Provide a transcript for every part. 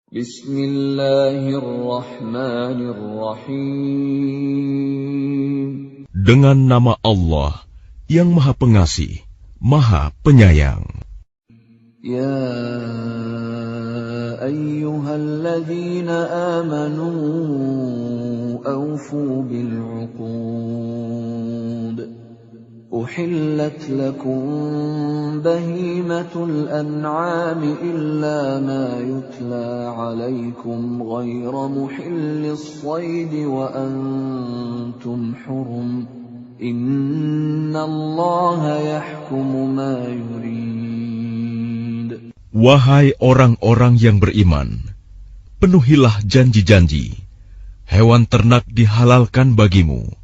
Bismillahirrahmanirrahim. Dengan nama Allah yang Maha Pengasih, Maha Penyayang. Ya ayyuhalladzina amanu awfu bil'uqud. Uhillat lakum bahimatul an'ami illa ma yutla alaykum ghayra muhillis saydi wa antum hurum. Innallaha yahkumu ma yurid. Wahai orang-orang yang beriman, penuhilah janji-janji. Hewan ternak dihalalkan bagimu,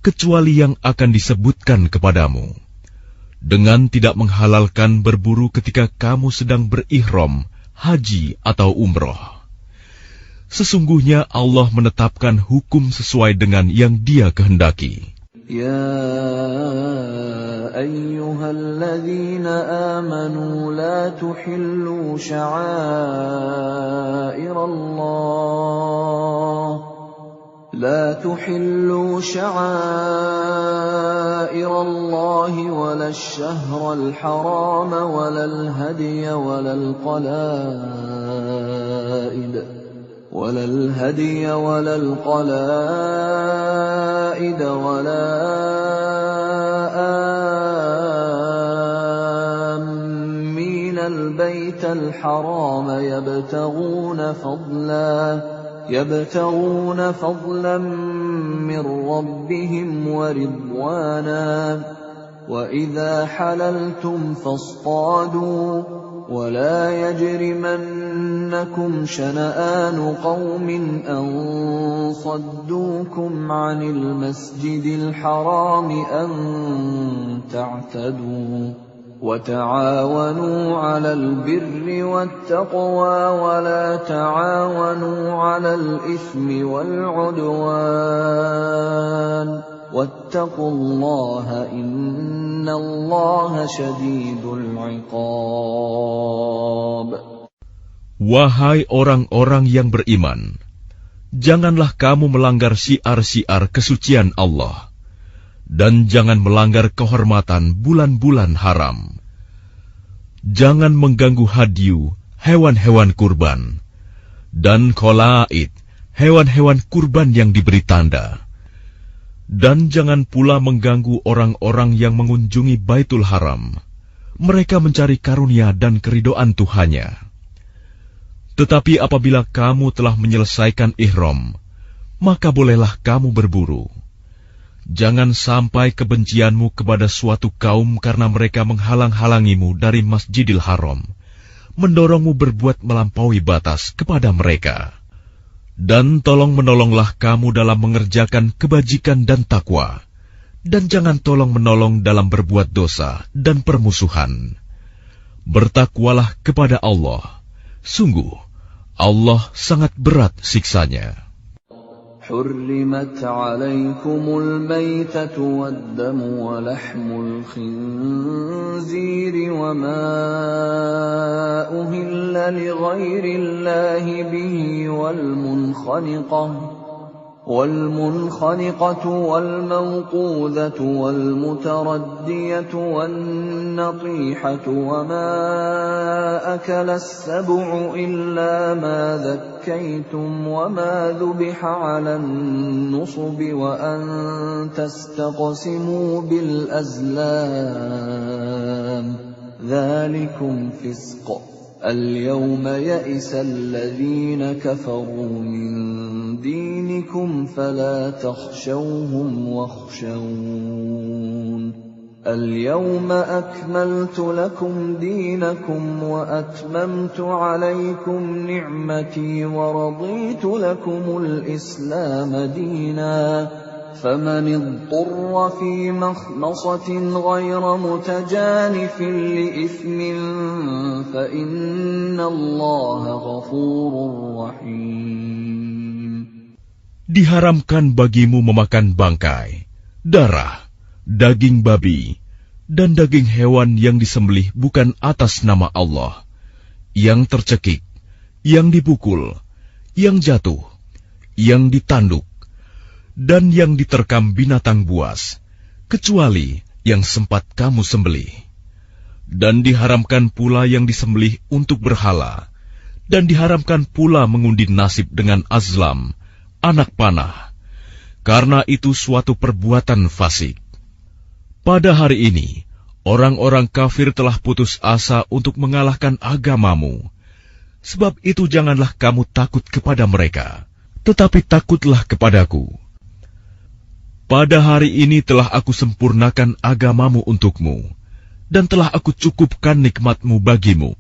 kecuali yang akan disebutkan kepadamu, dengan tidak menghalalkan berburu ketika kamu sedang berihram, haji atau umroh. Sesungguhnya Allah menetapkan hukum sesuai dengan yang Dia kehendaki. Ya ayyuhalladzina amanu la tuhillu sya'airallah لا تحلوا شعائر الله ولا الشهر الحرام ولا الهدي ولا القلائد ولا آمين البيت الحرام يبتغون فضلا من ربهم ورضوانا وإذا حللتم فاصطادوا ولا يجرمنكم شنآن قوم أن صدوكم عن المسجد الحرام أن تعتدوا وتعاونوا على البر والتقوى ولا تعاونوا على الإثم والعدوان واتقوا الله إن الله شديد العقاب. Wahai orang-orang yang beriman, janganlah kamu melanggar syiar-syiar kesucian Allah, dan jangan melanggar kehormatan bulan-bulan haram. Jangan mengganggu hadyu, hewan-hewan kurban, dan qalaid, hewan-hewan kurban yang diberi tanda. Dan jangan pula mengganggu orang-orang yang mengunjungi Baitul Haram. Mereka mencari karunia dan keridhaan Tuhannya. Tetapi apabila kamu telah menyelesaikan ihram, maka bolehlah kamu berburu. Jangan sampai kebencianmu kepada suatu kaum karena mereka menghalang-halangimu dari Masjidil Haram, mendorongmu berbuat melampaui batas kepada mereka. Dan tolong-menolonglah kamu dalam mengerjakan kebajikan dan takwa, dan jangan tolong-menolong dalam berbuat dosa dan permusuhan. Bertakwalah kepada Allah, sungguh Allah sangat berat siksanya. حرمت عليكم الميتة والدم ولحم الخنزير وما أهل لغير الله به والمنخنقة والموقوذة والمتردية والنطيحة وما أكل السبع إلا ما ذكيتم وما ذبح على النصب وأن تستقسموا بالأزلام ذلكم فسق. اليوم يئس الذين كفروا من دينكم فلا تخشوهم واخشون. اليوم أكملت لكم دينكم وأتممت عليكم نعمتي ورضيت لكم الإسلام دينا. فمن اضطر في مخمصة غير متجانف لإثم فإن الله غفور رحيم. Diharamkan bagimu memakan bangkai, darah, daging babi, dan daging hewan yang disembelih bukan atas nama Allah, yang tercekik, yang dipukul, yang jatuh, yang ditanduk, dan yang diterkam binatang buas, kecuali yang sempat kamu sembelih. Dan diharamkan pula yang disembelih untuk berhala, dan diharamkan pula mengundi nasib dengan azlam, anak panah, karena itu suatu perbuatan fasik. Pada hari ini, orang-orang kafir telah putus asa untuk mengalahkan agamamu. Sebab itu janganlah kamu takut kepada mereka, tetapi takutlah kepadaku. Pada hari ini telah aku sempurnakan agamamu untukmu, dan telah aku cukupkan nikmatmu bagimu,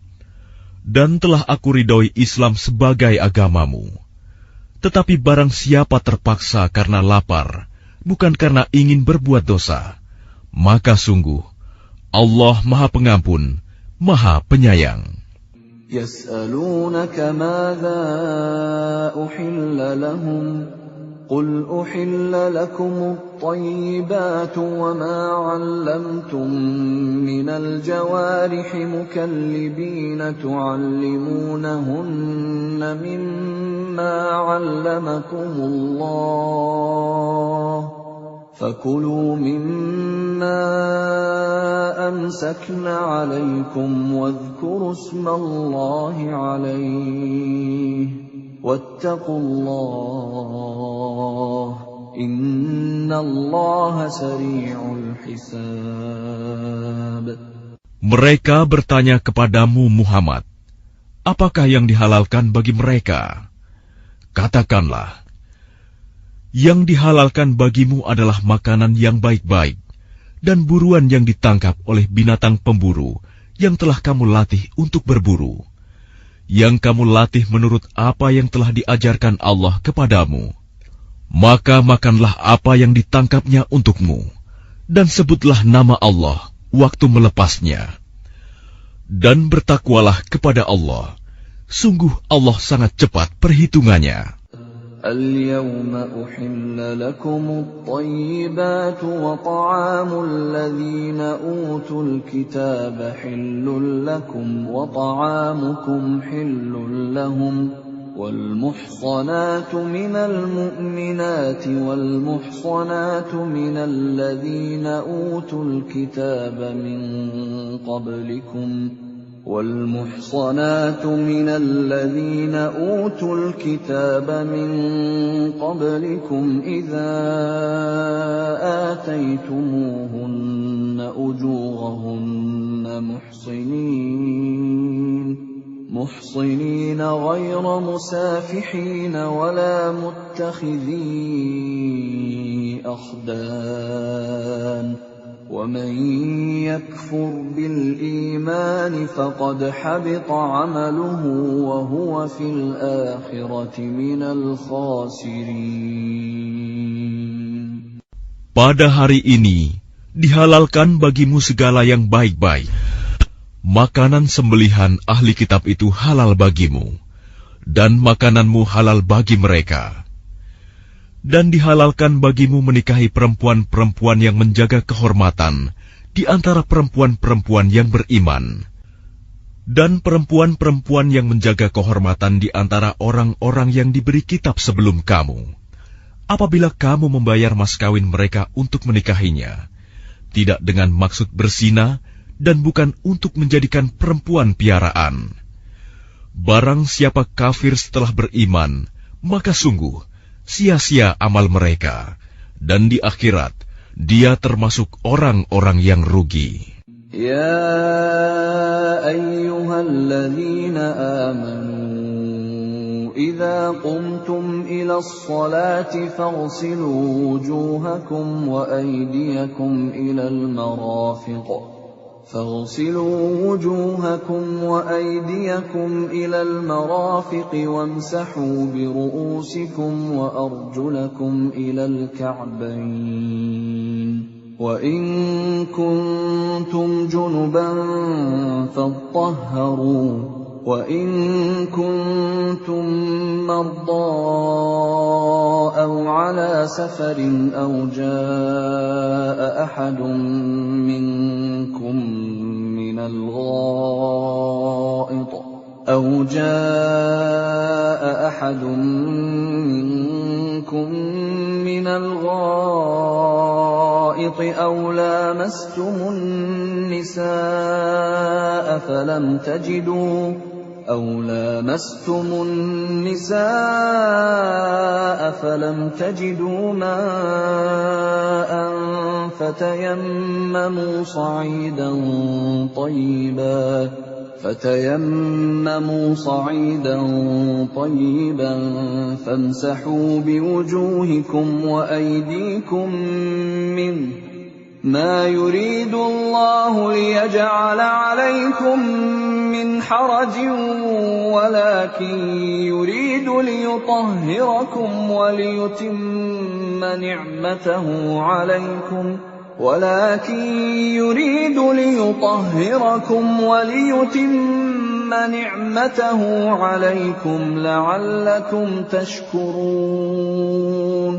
dan telah aku ridhoi Islam sebagai agamamu. Tetapi barang siapa terpaksa karena lapar, bukan karena ingin berbuat dosa, maka sungguh Allah Maha Pengampun, Maha Penyayang. يسألونك ماذا أحل لهم قل أحل لكم الطيبات وما علمتم من الجوارح مكلبين تعلمونهن مما علمكم الله فكلوا مما أمسكن عليكم واذكروا اسم الله عليه واتقوا الله إن الله سريع الحساب. Mereka bertanya kepadamu Muhammad, apakah yang dihalalkan bagi mereka? Katakanlah, yang dihalalkan bagimu adalah makanan yang baik-baik dan buruan yang ditangkap oleh binatang pemburu yang telah kamu latih untuk berburu, yang kamu latih menurut apa yang telah diajarkan Allah kepadamu. Maka makanlah apa yang ditangkapnya untukmu, dan sebutlah nama Allah waktu melepasnya. Dan bertakwalah kepada Allah, sungguh Allah sangat cepat perhitungannya. اليوم أحل لكم الطيبات وطعام الذين أوتوا الكتاب حل لكم وطعامكم حل لهم والمحصنات من المؤمنات والمحصنات من الذين أوتوا الكتاب من قبلكم والمحصنات من الذين أوتوا الكتاب من قبلكم إذا آتيتموهن أجورهن محصنين غير مسافحين ولا متخذي أخدان ومن يكفر بالإيمان فقد حبط عمله وهو في الآخرة من الخاسرين. Pada hari ini dihalalkan bagimu segala yang baik-baik. Makanan sembelihan ahli kitab itu halal bagimu, dan makananmu halal bagi mereka. Dan dihalalkan bagimu menikahi perempuan-perempuan yang menjaga kehormatan di antara perempuan-perempuan yang beriman, dan perempuan-perempuan yang menjaga kehormatan di antara orang-orang yang diberi kitab sebelum kamu. Apabila kamu membayar mas kawin mereka untuk menikahinya, tidak dengan maksud berzina dan bukan untuk menjadikan perempuan piaraan. Barang siapa kafir setelah beriman, maka sungguh sia-sia amal mereka, dan di akhirat dia termasuk orang-orang yang rugi. Ya ayyuhalladzina amanu idza qumtum ilas salati faghsilu wujuhakum wa aydiyakum ilal marafiq فاغسلوا وجوهكم وأيديكم إلى المرافق وامسحوا برؤوسكم وأرجلكم إلى الكعبين وإن كنتم جنبا فاطهروا وإن كنتم مرضى أو على سفر أو جاء أحد منكم من الغائط أو جاء أحد منكم من الغائط أو لامستم النساء فلم تجدوا ماء فتيمموا صعيدا طيبا فامسحوا بوجوهكم وأيديكم منه ما يريد الله ليجعل عليكم من حرج ولكن يريد ليطهركم وليتم نعمته عليكم لعلكم تشكرون.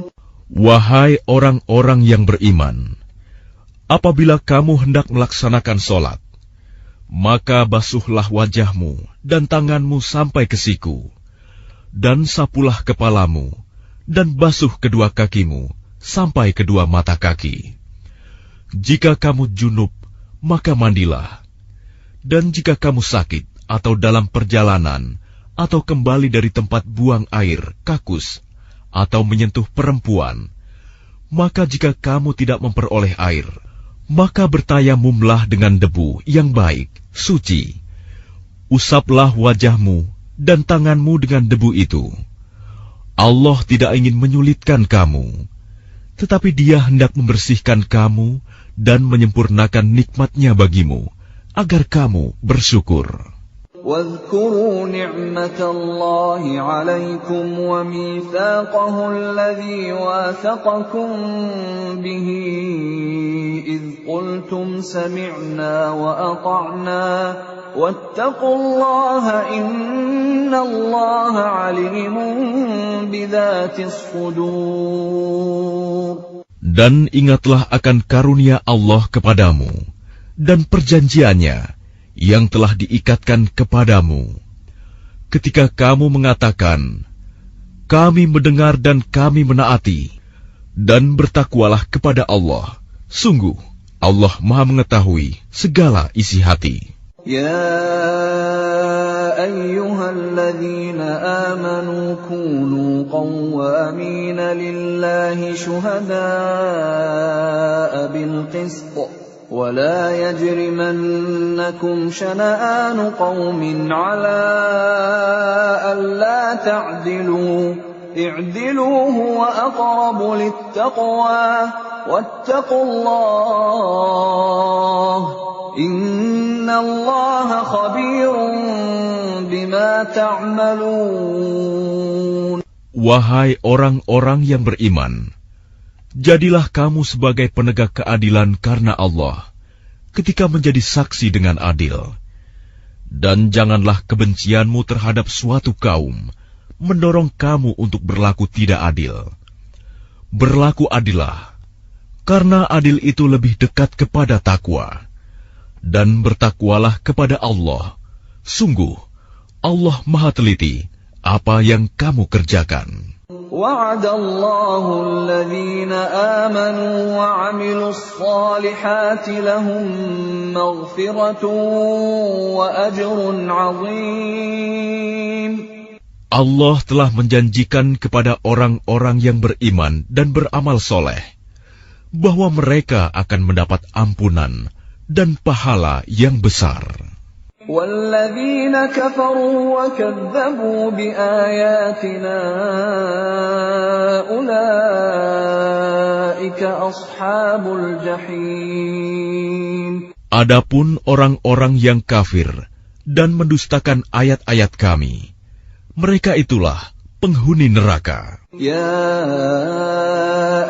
Wahai orang-orang yang beriman, apabila kamu hendak melaksanakan sholat, maka basuhlah wajahmu dan tanganmu sampai ke siku, dan sapulah kepalamu, dan basuh kedua kakimu sampai kedua mata kaki. Jika kamu junub, maka mandilah. Dan jika kamu sakit atau dalam perjalanan, atau kembali dari tempat buang air, kakus, atau menyentuh perempuan, maka jika kamu tidak memperoleh air, maka bertayamumlah dengan debu yang baik, suci. Usaplah wajahmu dan tanganmu dengan debu itu. Allah tidak ingin menyulitkan kamu, tetapi Dia hendak membersihkan kamu dan menyempurnakan nikmat-Nya bagimu, agar kamu bersyukur. واذكروا نعمة الله عليكم وميثاقه الذي واثقكم به إذ قلتم سمعنا وأطعنا واتقوا الله إن الله عليم بذات الصدور. Dan ingatlah akan karunia Allah kepadamu dan perjanjiannya yang telah diikatkan kepadamu, ketika kamu mengatakan, kami mendengar dan kami menaati, dan bertakwalah kepada Allah. Sungguh, Allah Maha mengetahui segala isi hati. Ya ayyuhalladzina amanu kunu qawwamina lillahi syuhada'a bil qist. ولا يجرمنكم شنآن قوم على ألا تعدلوا اعدلوا هو أقرب للتقوى واتقوا الله إن الله خبير بما تعملون. Wahai orang-orang yang beriman, jadilah kamu sebagai penegak keadilan karena Allah, ketika menjadi saksi dengan adil. Dan janganlah kebencianmu terhadap suatu kaum mendorong kamu untuk berlaku tidak adil. Berlaku adillah, karena adil itu lebih dekat kepada takwa. Dan bertakwalah kepada Allah. Sungguh, Allah Maha teliti apa yang kamu kerjakan. وعد الله الذين آمنوا وعملوا الصالحات لهم مغفرة وأجر عظيم. Allah telah menjanjikan kepada orang-orang yang beriman dan beramal soleh bahwa mereka akan mendapat ampunan dan pahala yang besar. وَالَّذِينَ كَفَرُوا وَكَذَّبُوا بِآيَاتِنَا أُولَئِكَ أَصْحَابُ الْجَحِيمِ. Adapun orang-orang yang kafir dan mendustakan ayat-ayat kami, mereka itulah penghuni neraka. يا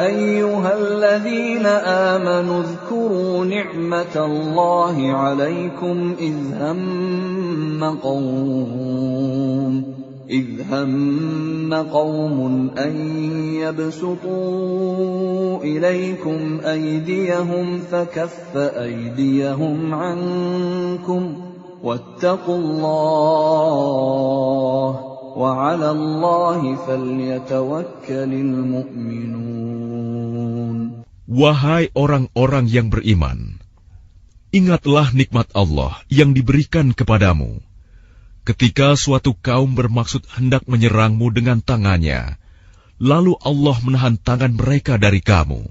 أيها الذين آمنوا اذكروا نعمة الله عليكم إذ هم قوم أن يبسطوا إليكم أيديهم فكف أيديهم عنكم واتقوا الله وعلى الله فليتوكل المؤمنون. Wahai orang-orang yang beriman, ingatlah nikmat Allah yang diberikan kepadamu. Ketika suatu kaum bermaksud hendak menyerangmu dengan tangannya, lalu Allah menahan tangan mereka dari kamu.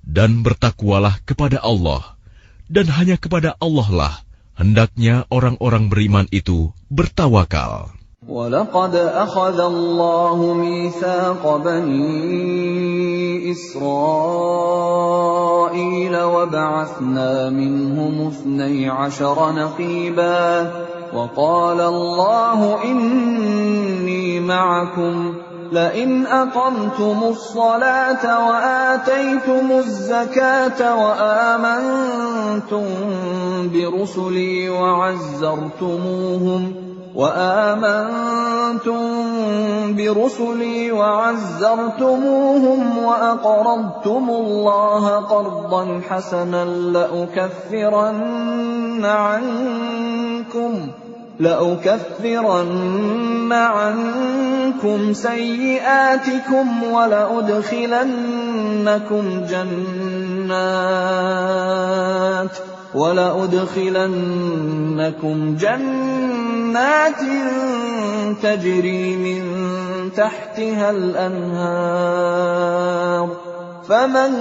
Dan bertakwalah kepada Allah, dan hanya kepada Allah lah hendaknya orang-orang beriman itu bertawakal. وَلَقَدْ أَخَذَ اللَّهُ مِيثَاقَ بَنِي إِسْرَائِيلَ وَبَعَثْنَا مِنْهُمُ 12 نَقِيبًا وَقَالَ اللَّهُ إِنِّي مَعَكُمْ لَئِنْ أَقَمْتُمُ الصَّلَاةَ وَآتَيْتُمُ الزَّكَاةَ وَآمَنْتُمْ برسلي وعزرتموهم وأقرضتم الله قرضا حسنا لأكفرن عنكم سيئاتكم ولأدخلنكم جنات تجري من تحتها الأنهار فمن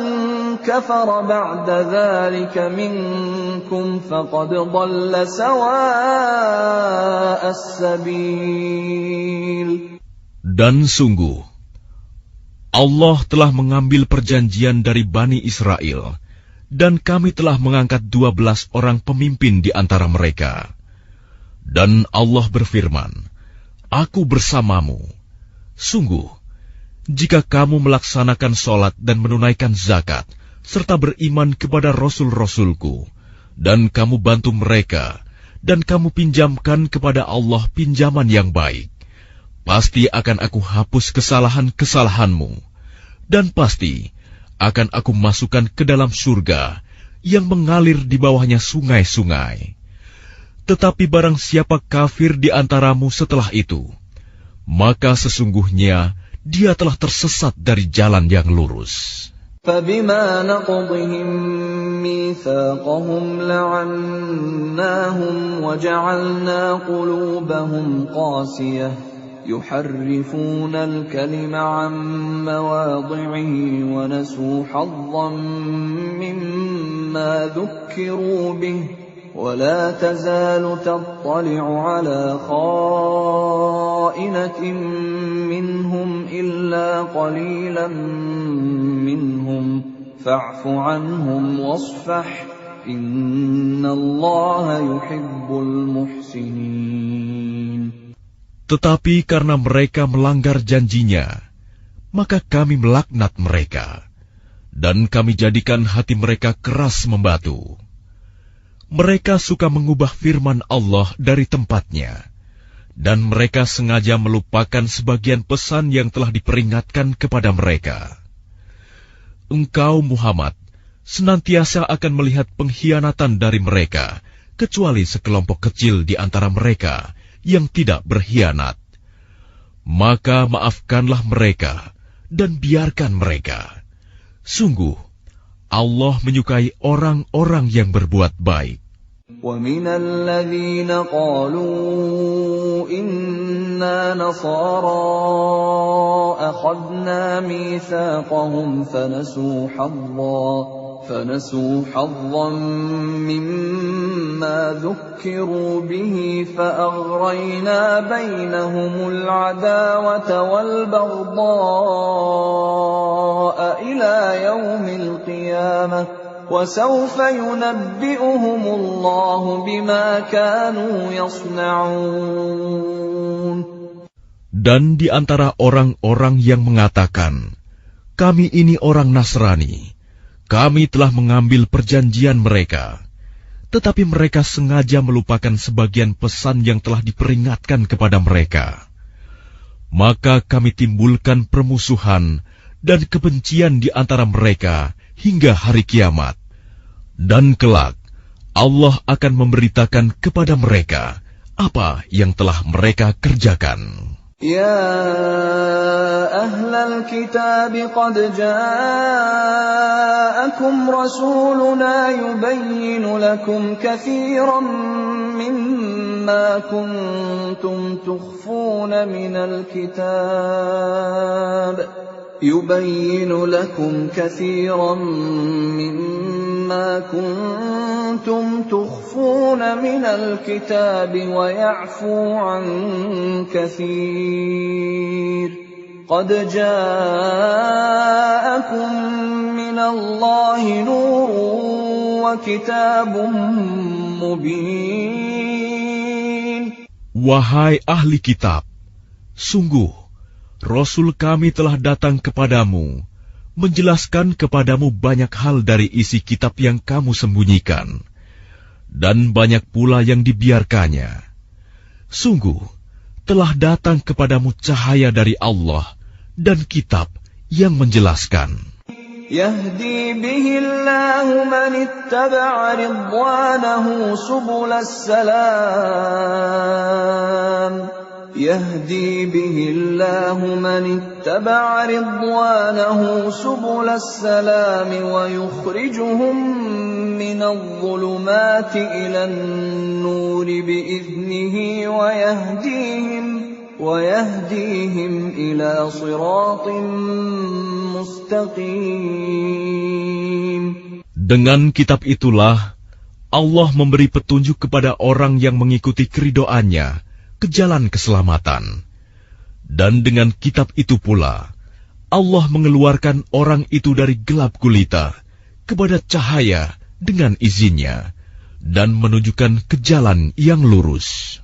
كفر بعد ذلك منكم فقد ضل سواء السبيل. Dan sungguh, Allah telah mengambil perjanjian dari Bani Israel, dan kami telah mengangkat 12 orang pemimpin di antara mereka. Dan Allah berfirman, Aku bersamamu. Sungguh, jika kamu melaksanakan sholat dan menunaikan zakat, serta beriman kepada Rasul-Rasulku, dan kamu bantu mereka, dan kamu pinjamkan kepada Allah pinjaman yang baik, pasti akan aku hapus kesalahan-kesalahanmu, dan pasti akan aku masukkan ke dalam surga yang mengalir di bawahnya sungai-sungai. Tetapi barang siapa kafir di antaramu setelah itu, maka sesungguhnya dia telah tersesat dari jalan yang lurus. فَبِمَا نَقْضِهِمْ مِيثَاقَهُمْ لَعَنَّاهُمْ وَجَعَلْنَا قُلُوبَهُمْ قَاسِيَةً يُحَرِّفُونَ الْكَلِمَ عَن مَّوَاضِعِهِ وَنَسُوا حَظًّا مِّمَّا ذُكِّرُوا بِهِ وَلَا تَزَالُ تَطَّلِعُ عَلَى خَائِنَةٍ مِّنْهُمْ إِلَّا قَلِيلًا مِّنْهُمْ فَاعْفُ عَنْهُمْ وَاصْفَحْ إِنَّ اللَّهَ يُحِبُّ الْمُحْسِنِينَ. Tetapi karena mereka melanggar janjinya, maka kami melaknat mereka, dan kami jadikan hati mereka keras membatu. Mereka suka mengubah firman Allah dari tempatnya, dan mereka sengaja melupakan sebagian pesan yang telah diperingatkan kepada mereka. Engkau, Muhammad, senantiasa akan melihat pengkhianatan dari mereka, kecuali sekelompok kecil di antara mereka yang tidak berkhianat. Maka maafkanlah mereka dan biarkan mereka. Sungguh, Allah menyukai orang-orang yang berbuat baik. وَمِنَ الَّذِينَ قَالُوا إِنَّا نَصَارَىٰ أَخَذْنَا مِيثَاقَهُمْ فَنَسُوا حَظًّا مِّمَّا ذُكِّرُوا بِهِ فَأَغْرَيْنَا بَيْنَهُمُ الْعَدَاوَةَ وَالْبَغْضَاءَ إِلَىٰ يَوْمِ الْقِيَامَةِ وَسَوْفَ يُنَبِّئُهُمُ اللَّهُ بِمَا كَانُوا يَصْنَعُونَ. Dan di antara orang-orang yang mengatakan, kami ini orang Nasrani, kami telah mengambil perjanjian mereka, tetapi mereka sengaja melupakan sebagian pesan yang telah diperingatkan kepada mereka. Maka kami timbulkan permusuhan dan kebencian di antara mereka hingga hari kiamat. Dan kelak, Allah akan memberitakan kepada mereka apa yang telah mereka kerjakan. يا أهل الكتاب قد جاءكم رسولنا يبين لكم كثيرا مما كنتم تخفون من الكتاب ويعفو عن كثير قد جاءكم من الله نور وكتاب مبين. Wahai ahli kitab, sungguh Rasul kami telah datang kepadamu, menjelaskan kepadamu banyak hal dari isi kitab yang kamu sembunyikan, dan banyak pula yang dibiarkannya. Sungguh, telah datang kepadamu cahaya dari Allah dan kitab yang menjelaskan. يهدي به الله من اتبع رضوانه سبل السلام يهدي به الله من اتبع رضوانه سبل السلام ويخرجهم من الظلمات إلى النور بإذنه ويهديهم إلى صراط مستقيم. Dengan kitab itulah Allah memberi petunjuk kepada orang yang mengikuti keridhoannya ke jalan keselamatan. Dan dengan kitab itu pula Allah mengeluarkan orang itu dari gelap gulita kepada cahaya dengan izinnya dan menunjukkan ke jalan yang lurus.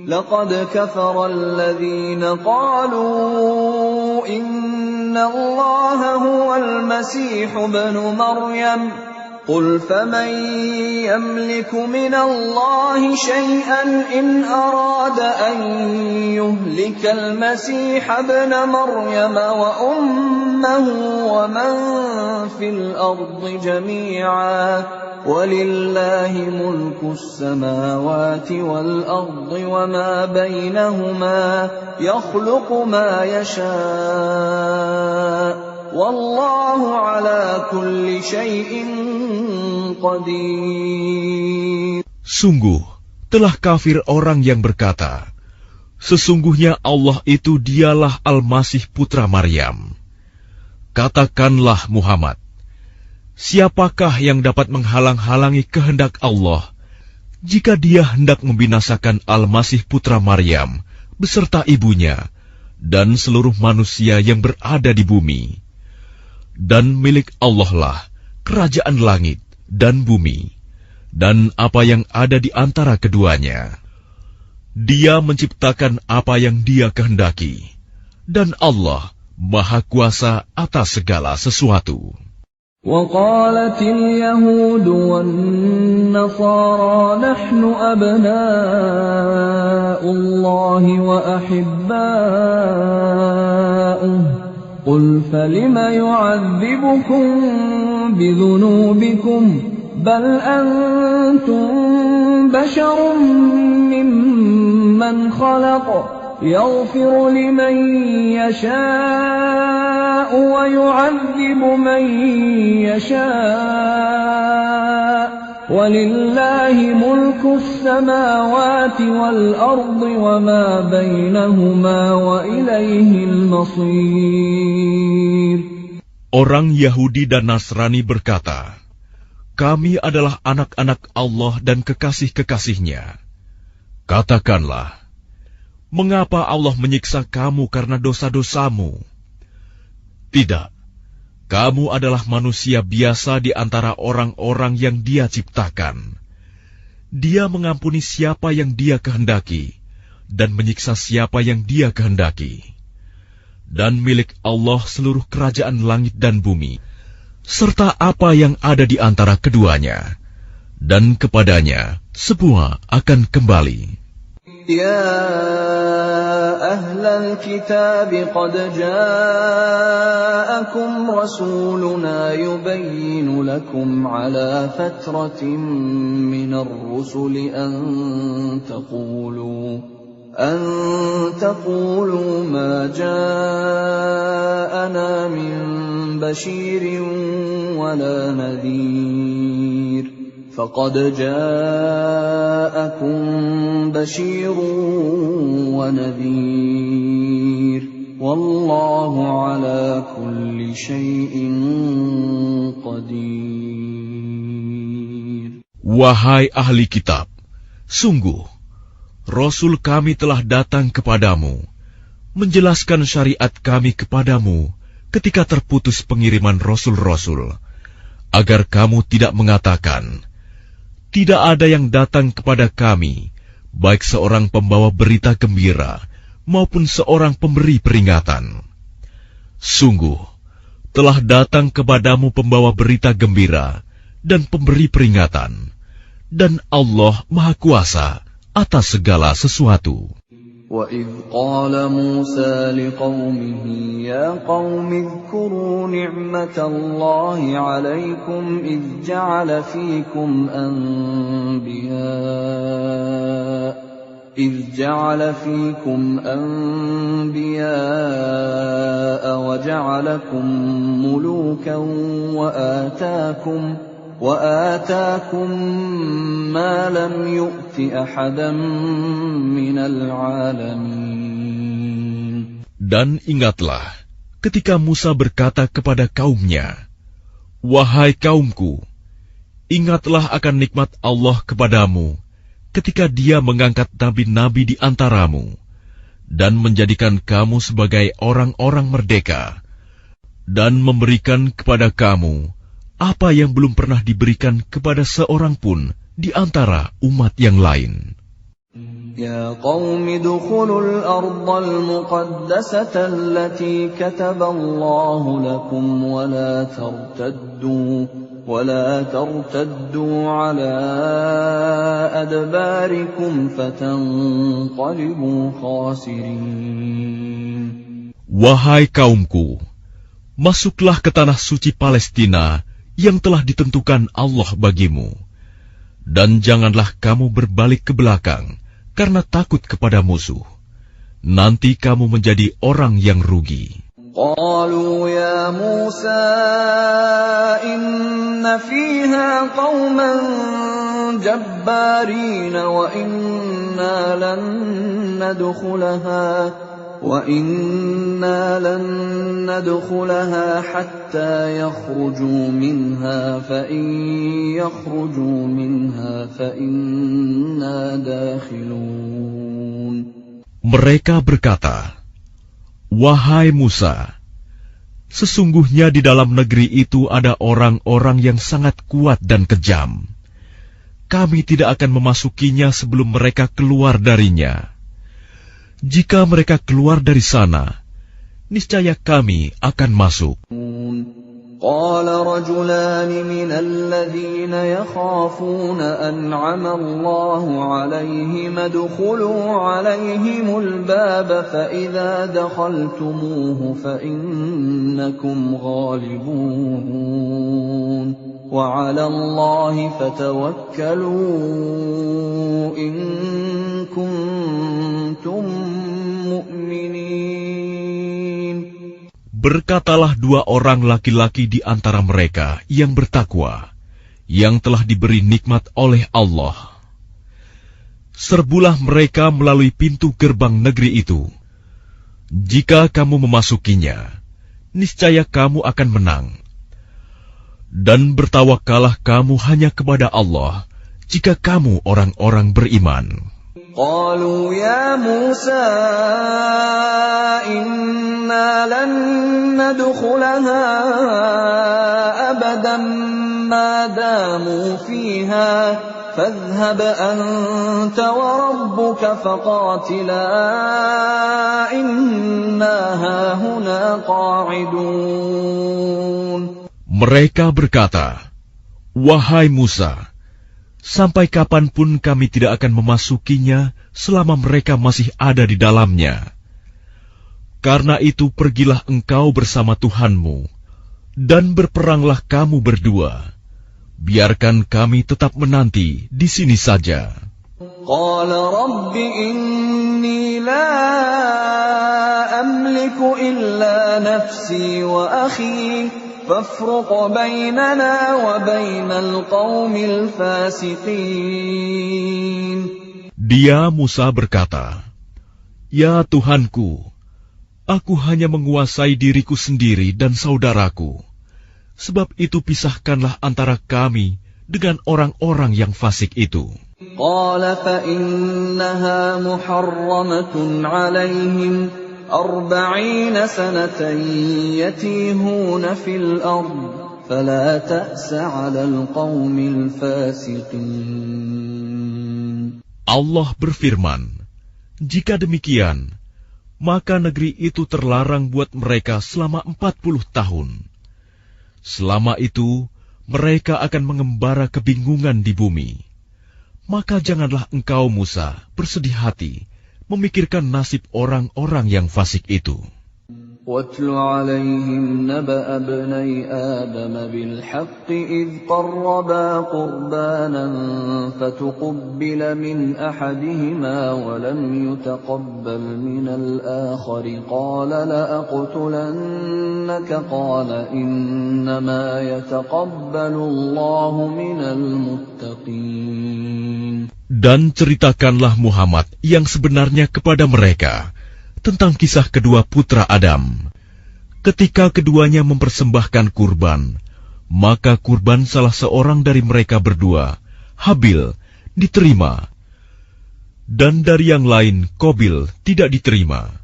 لقد كفر الذين قالوا إن الله هو المسيح ابن مريم قل فمن يملك من الله شيئا إن أراد أن يهلك المسيح ابن مريم وأمه ومن في الأرض جميعا ولله ملك السماوات والأرض وما بينهما يخلق ما يشاء والله على كل شيء قدير. Sungguh telah kafir orang yang berkata, sesungguhnya Allah itu dialah Al-Masih putra Maryam. Katakanlah Muhammad, siapakah yang dapat menghalang-halangi kehendak Allah jika Dia hendak membinasakan Al-Masih putra Maryam beserta ibunya dan seluruh manusia yang berada di bumi? Dan milik Allah lah kerajaan langit dan bumi, dan apa yang ada di antara keduanya. Dia menciptakan apa yang Dia kehendaki, dan Allah Maha Kuasa atas segala sesuatu. وقالت اليهود والنصارى نحن أبناء الله وأحباؤه قل فلم يعذبكم بذنوبكم بل أنتم بشر ممن خلق يغفر لمن يشاء ويعذب من يشاء ولله ملك السماوات والأرض وما بينهما وإليه المصير. Orang Yahudi dan Nasrani berkata, kami adalah anak-anak Allah dan kekasih-kekasihnya. Katakanlah, mengapa Allah menyiksa kamu karena dosa-dosamu? Tidak, kamu adalah manusia biasa di antara orang-orang yang Dia ciptakan. Dia mengampuni siapa yang Dia kehendaki, dan menyiksa siapa yang Dia kehendaki. Dan milik Allah seluruh kerajaan langit dan bumi, serta apa yang ada di antara keduanya, dan kepadanya semua akan kembali. يا أهل الكتاب قد جاءكم رسولنا يبين لكم على فترة من الرسل أن تقولوا ما جاءنا من بشير ولا نذير فقد جاءكم بشير ونذير والله على كل شيء قدير. Wahai ahli kitab, sungguh Rasul kami telah datang kepadamu, menjelaskan syariat kami kepadamu ketika terputus pengiriman Rasul-Rasul, agar kamu tidak mengatakan, tidak ada yang datang kepada kami, baik seorang pembawa berita gembira, maupun seorang pemberi peringatan. Sungguh, telah datang kepadamu pembawa berita gembira dan pemberi peringatan, dan Allah Maha Kuasa atas segala sesuatu. وَإِذْ قَالَ مُوسَى لِقَوْمِهِ يَا قَوْمِ اذْكُرُوا نِعْمَةَ اللَّهِ عَلَيْكُمْ إِذْ جَعَلَ فِيكُمْ أَنْبِيَاءَ وَجَعَلَكُمْ مُلُوكًا وآتاكم ما لم يؤت أحدا من العالمين. Dan ingatlah ketika Musa berkata kepada kaumnya, wahai kaumku, ingatlah akan nikmat Allah kepadamu ketika Dia mengangkat nabi-nabi di antaramu dan menjadikan kamu sebagai orang-orang merdeka dan memberikan kepada kamu apa yang belum pernah diberikan kepada seorang pun di antara umat yang lain. Ya qaumi dukhulul ardal muqaddasata allati kataballahu lakum wa la tartaddu ala adbarikum fatanqalibu khasirin. Wahai kaumku, masuklah ke tanah suci Palestina yang telah ditentukan Allah bagimu, dan janganlah kamu berbalik ke belakang karena takut kepada musuh. Nanti kamu menjadi orang yang rugi. Qalu ya Musa inna fiha qauman jabbarin wa inna lan ندخلها حتى يخرجوا منها فإن يخرجوا منها فإنا داخلون. Mereka berkata, wahai Musa, sesungguhnya di dalam negeri itu ada orang-orang yang sangat kuat dan kejam. Kami tidak akan memasukinya sebelum mereka keluar darinya. Jika mereka keluar dari sana, niscaya kami akan masuk. قال رجلان من الذين يخافون أنعم الله عليهم ادخلوا عليهم الباب فإذا دخلتموه فإنكم غالبون وعلى الله فتوكلوا إن كنتم مؤمنين. Berkatalah dua orang laki-laki di antara mereka yang bertakwa, yang telah diberi nikmat oleh Allah. Serbulah mereka melalui pintu gerbang negeri itu. Jika kamu memasukinya, niscaya kamu akan menang. Dan bertawakkallah kamu hanya kepada Allah, jika kamu orang-orang beriman. Qalu ya Musa inna lan nadkhulaha abadan ma damu fiha fadhhab anta wa rabbuka faqatila inna hahuna qa'idun. Mereka berkata, wahai Musa, sampai kapanpun kami tidak akan memasukinya selama mereka masih ada di dalamnya. Karena itu pergilah engkau bersama Tuhanmu, dan berperanglah kamu berdua. Biarkan kami tetap menanti di sini saja. قال رب إني لا أملك إلا نفسي وأخي فافرق بيننا وبين القوم الفاسقين. Dia Musa berkata, "Ya Tuhanku, aku hanya menguasai diriku sendiri dan saudaraku. Sebab itu pisahkanlah antara kami dengan orang-orang yang fasik itu." قال فإنها محرمة عليهم 40 سنة يتيهون في الأرض فلا تأس على القوم الفاسقين. Allah berfirman, "Jika demikian, maka negeri itu terlarang buat mereka selama 40 tahun. Selama itu, mereka akan mengembara kebingungan di bumi. Maka janganlah engkau, Musa, bersedih hati memikirkan nasib orang-orang yang fasik itu." وَاتْلُ عَلَيْهِمْ نَبَأَ ابْنَيْ آدَمَ بِالْحَقِّ إِذْ قَرَّبَا قُرْبَانًا فَتُقُبِّلَ مِنْ أَحَدِهِمَا وَلَمْ يُتَقَبَّلْ مِنَ الْآخَرِ قَالَ لَأَقْتُلَنَّكَ قَالَ إِنَّمَا يَتَقَبَّلُ اللَّهُ مِنَ الْمُتَّقِينَ. Dan ceritakanlah Muhammad yang sebenarnya kepada mereka tentang kisah kedua putra Adam. Ketika keduanya mempersembahkan kurban, maka kurban salah seorang dari mereka berdua, Habil, diterima. Dan dari yang lain, Qabil, tidak diterima.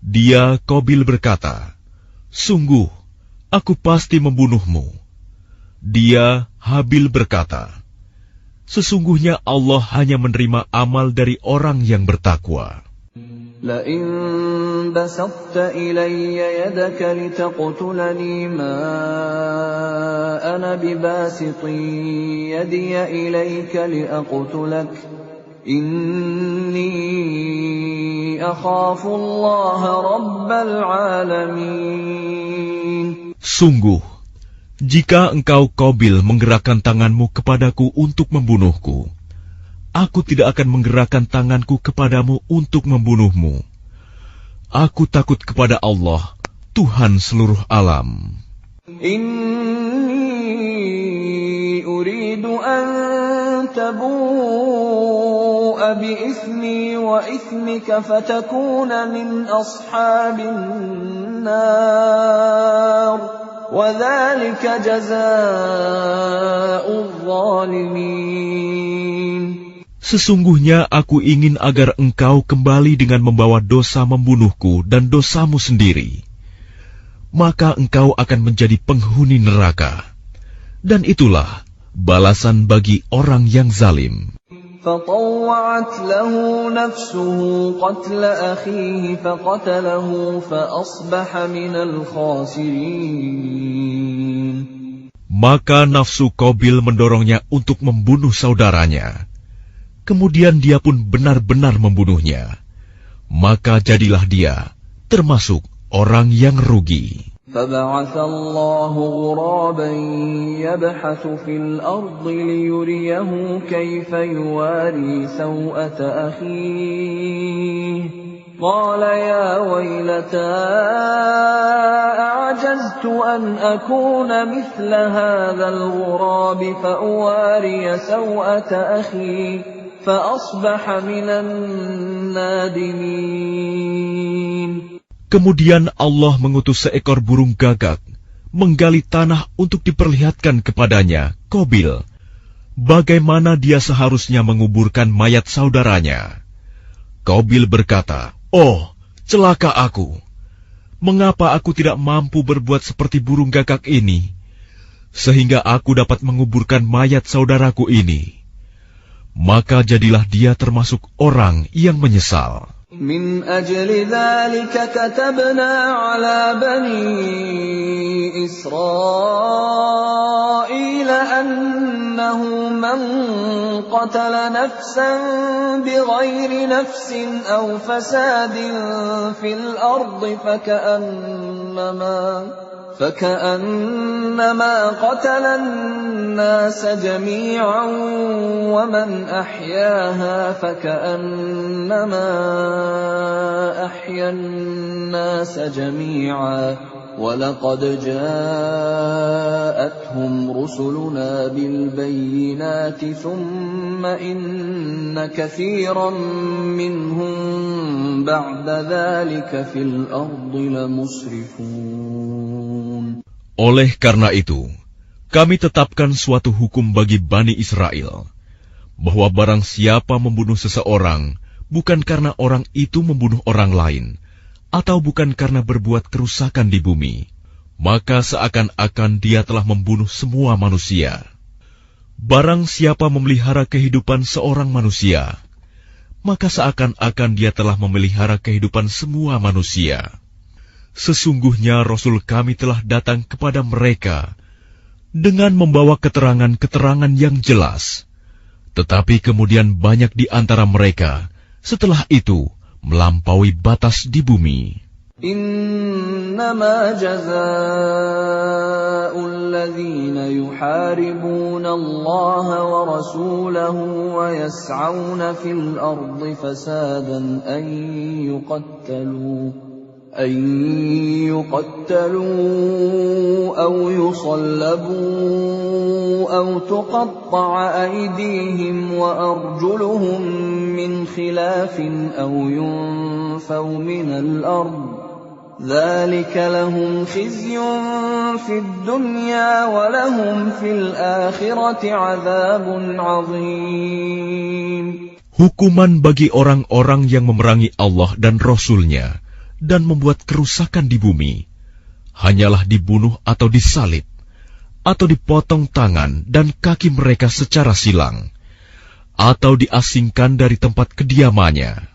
Dia, Qabil, berkata, "Sungguh, aku pasti membunuhmu." Dia, Habil, berkata, "Sesungguhnya Allah hanya menerima amal dari orang yang bertakwa." لئن بسطت إلي يدك لتقتلني ما أنا بباسط يدي إليك لأقتلك إني أخاف الله رب العالمين. Sungguh, jika engkau Qabil menggerakkan tanganmu kepadaku untuk membunuhku, aku tidak akan menggerakkan tanganku kepadamu untuk membunuhmu. Aku takut kepada Allah, Tuhan seluruh alam. Inni uridu an tabu'a bi'ithmi wa ithmika fatakuna min ashabin nar. Wa dhalika jazaa'ul zalimin. Sesungguhnya aku ingin agar engkau kembali dengan membawa dosa membunuhku dan dosamu sendiri. Maka engkau akan menjadi penghuni neraka. Dan itulah balasan bagi orang yang zalim. فطوعت له نفسه قتل أخيه فقتله فأصبح من الخاسرين. Maka nafsu Qabil mendorongnya untuk membunuh saudaranya. Kemudian dia pun benar-benar membunuhnya. Maka jadilah dia termasuk orang yang rugi. فبعث الله غرابا يبحث في الأرض ليريه كيف يواري سوءة أخيه قال يا ويلتى أعجزت أن أكون مثل هذا الغراب فأواري سوءة أخي فأصبح من النادمين. Kemudian Allah mengutus seekor burung gagak, menggali tanah untuk diperlihatkan kepadanya, Qabil, bagaimana dia seharusnya menguburkan mayat saudaranya. Qabil berkata, "Oh, celaka aku! Mengapa aku tidak mampu berbuat seperti burung gagak ini, sehingga aku dapat menguburkan mayat saudaraku ini?" Maka jadilah dia termasuk orang yang menyesal. من أجل ذلك كتبنا على بني إسرائيل أنه من قتل نفسا بغير نفس أو فساد في الأرض فكأنما قتل الناس جميعا ومن أحياها فكأنما أحيا الناس جميعا ولقد جاءتهم رسلنا بالبينات ثم إن كثيرا منهم بعد ذلك في الأرض لمسرفون. Oleh karena itu, kami tetapkan suatu hukum bagi Bani Israel, bahwa barang siapa membunuh seseorang, bukan karena orang itu membunuh orang lain, atau bukan karena berbuat kerusakan di bumi, maka seakan-akan dia telah membunuh semua manusia. Barang siapa memelihara kehidupan seorang manusia, maka seakan-akan dia telah memelihara kehidupan semua manusia. Sesungguhnya Rasul kami telah datang kepada mereka dengan membawa keterangan-keterangan yang jelas. Tetapi kemudian banyak di antara mereka setelah itu melampaui batas di bumi. Innama jazaa'ul ladzina yuharibuna Allah wa rasulahu wa yas'auna fil ardi fasadan an yuqattalu aw yusallabu aw tuqatta'a aydihim wa arjuluhum min khilafin aw yunfaw minal ard ذلك لهم خزي في الدنيا ولهم في الآخرة عذاب عظيم. Hukuman bagi orang-orang yang memerangi Allah dan Rasul-Nya dan membuat kerusakan di bumi hanyalah dibunuh atau disalib atau dipotong tangan dan kaki mereka secara silang atau diasingkan dari tempat kediamannya.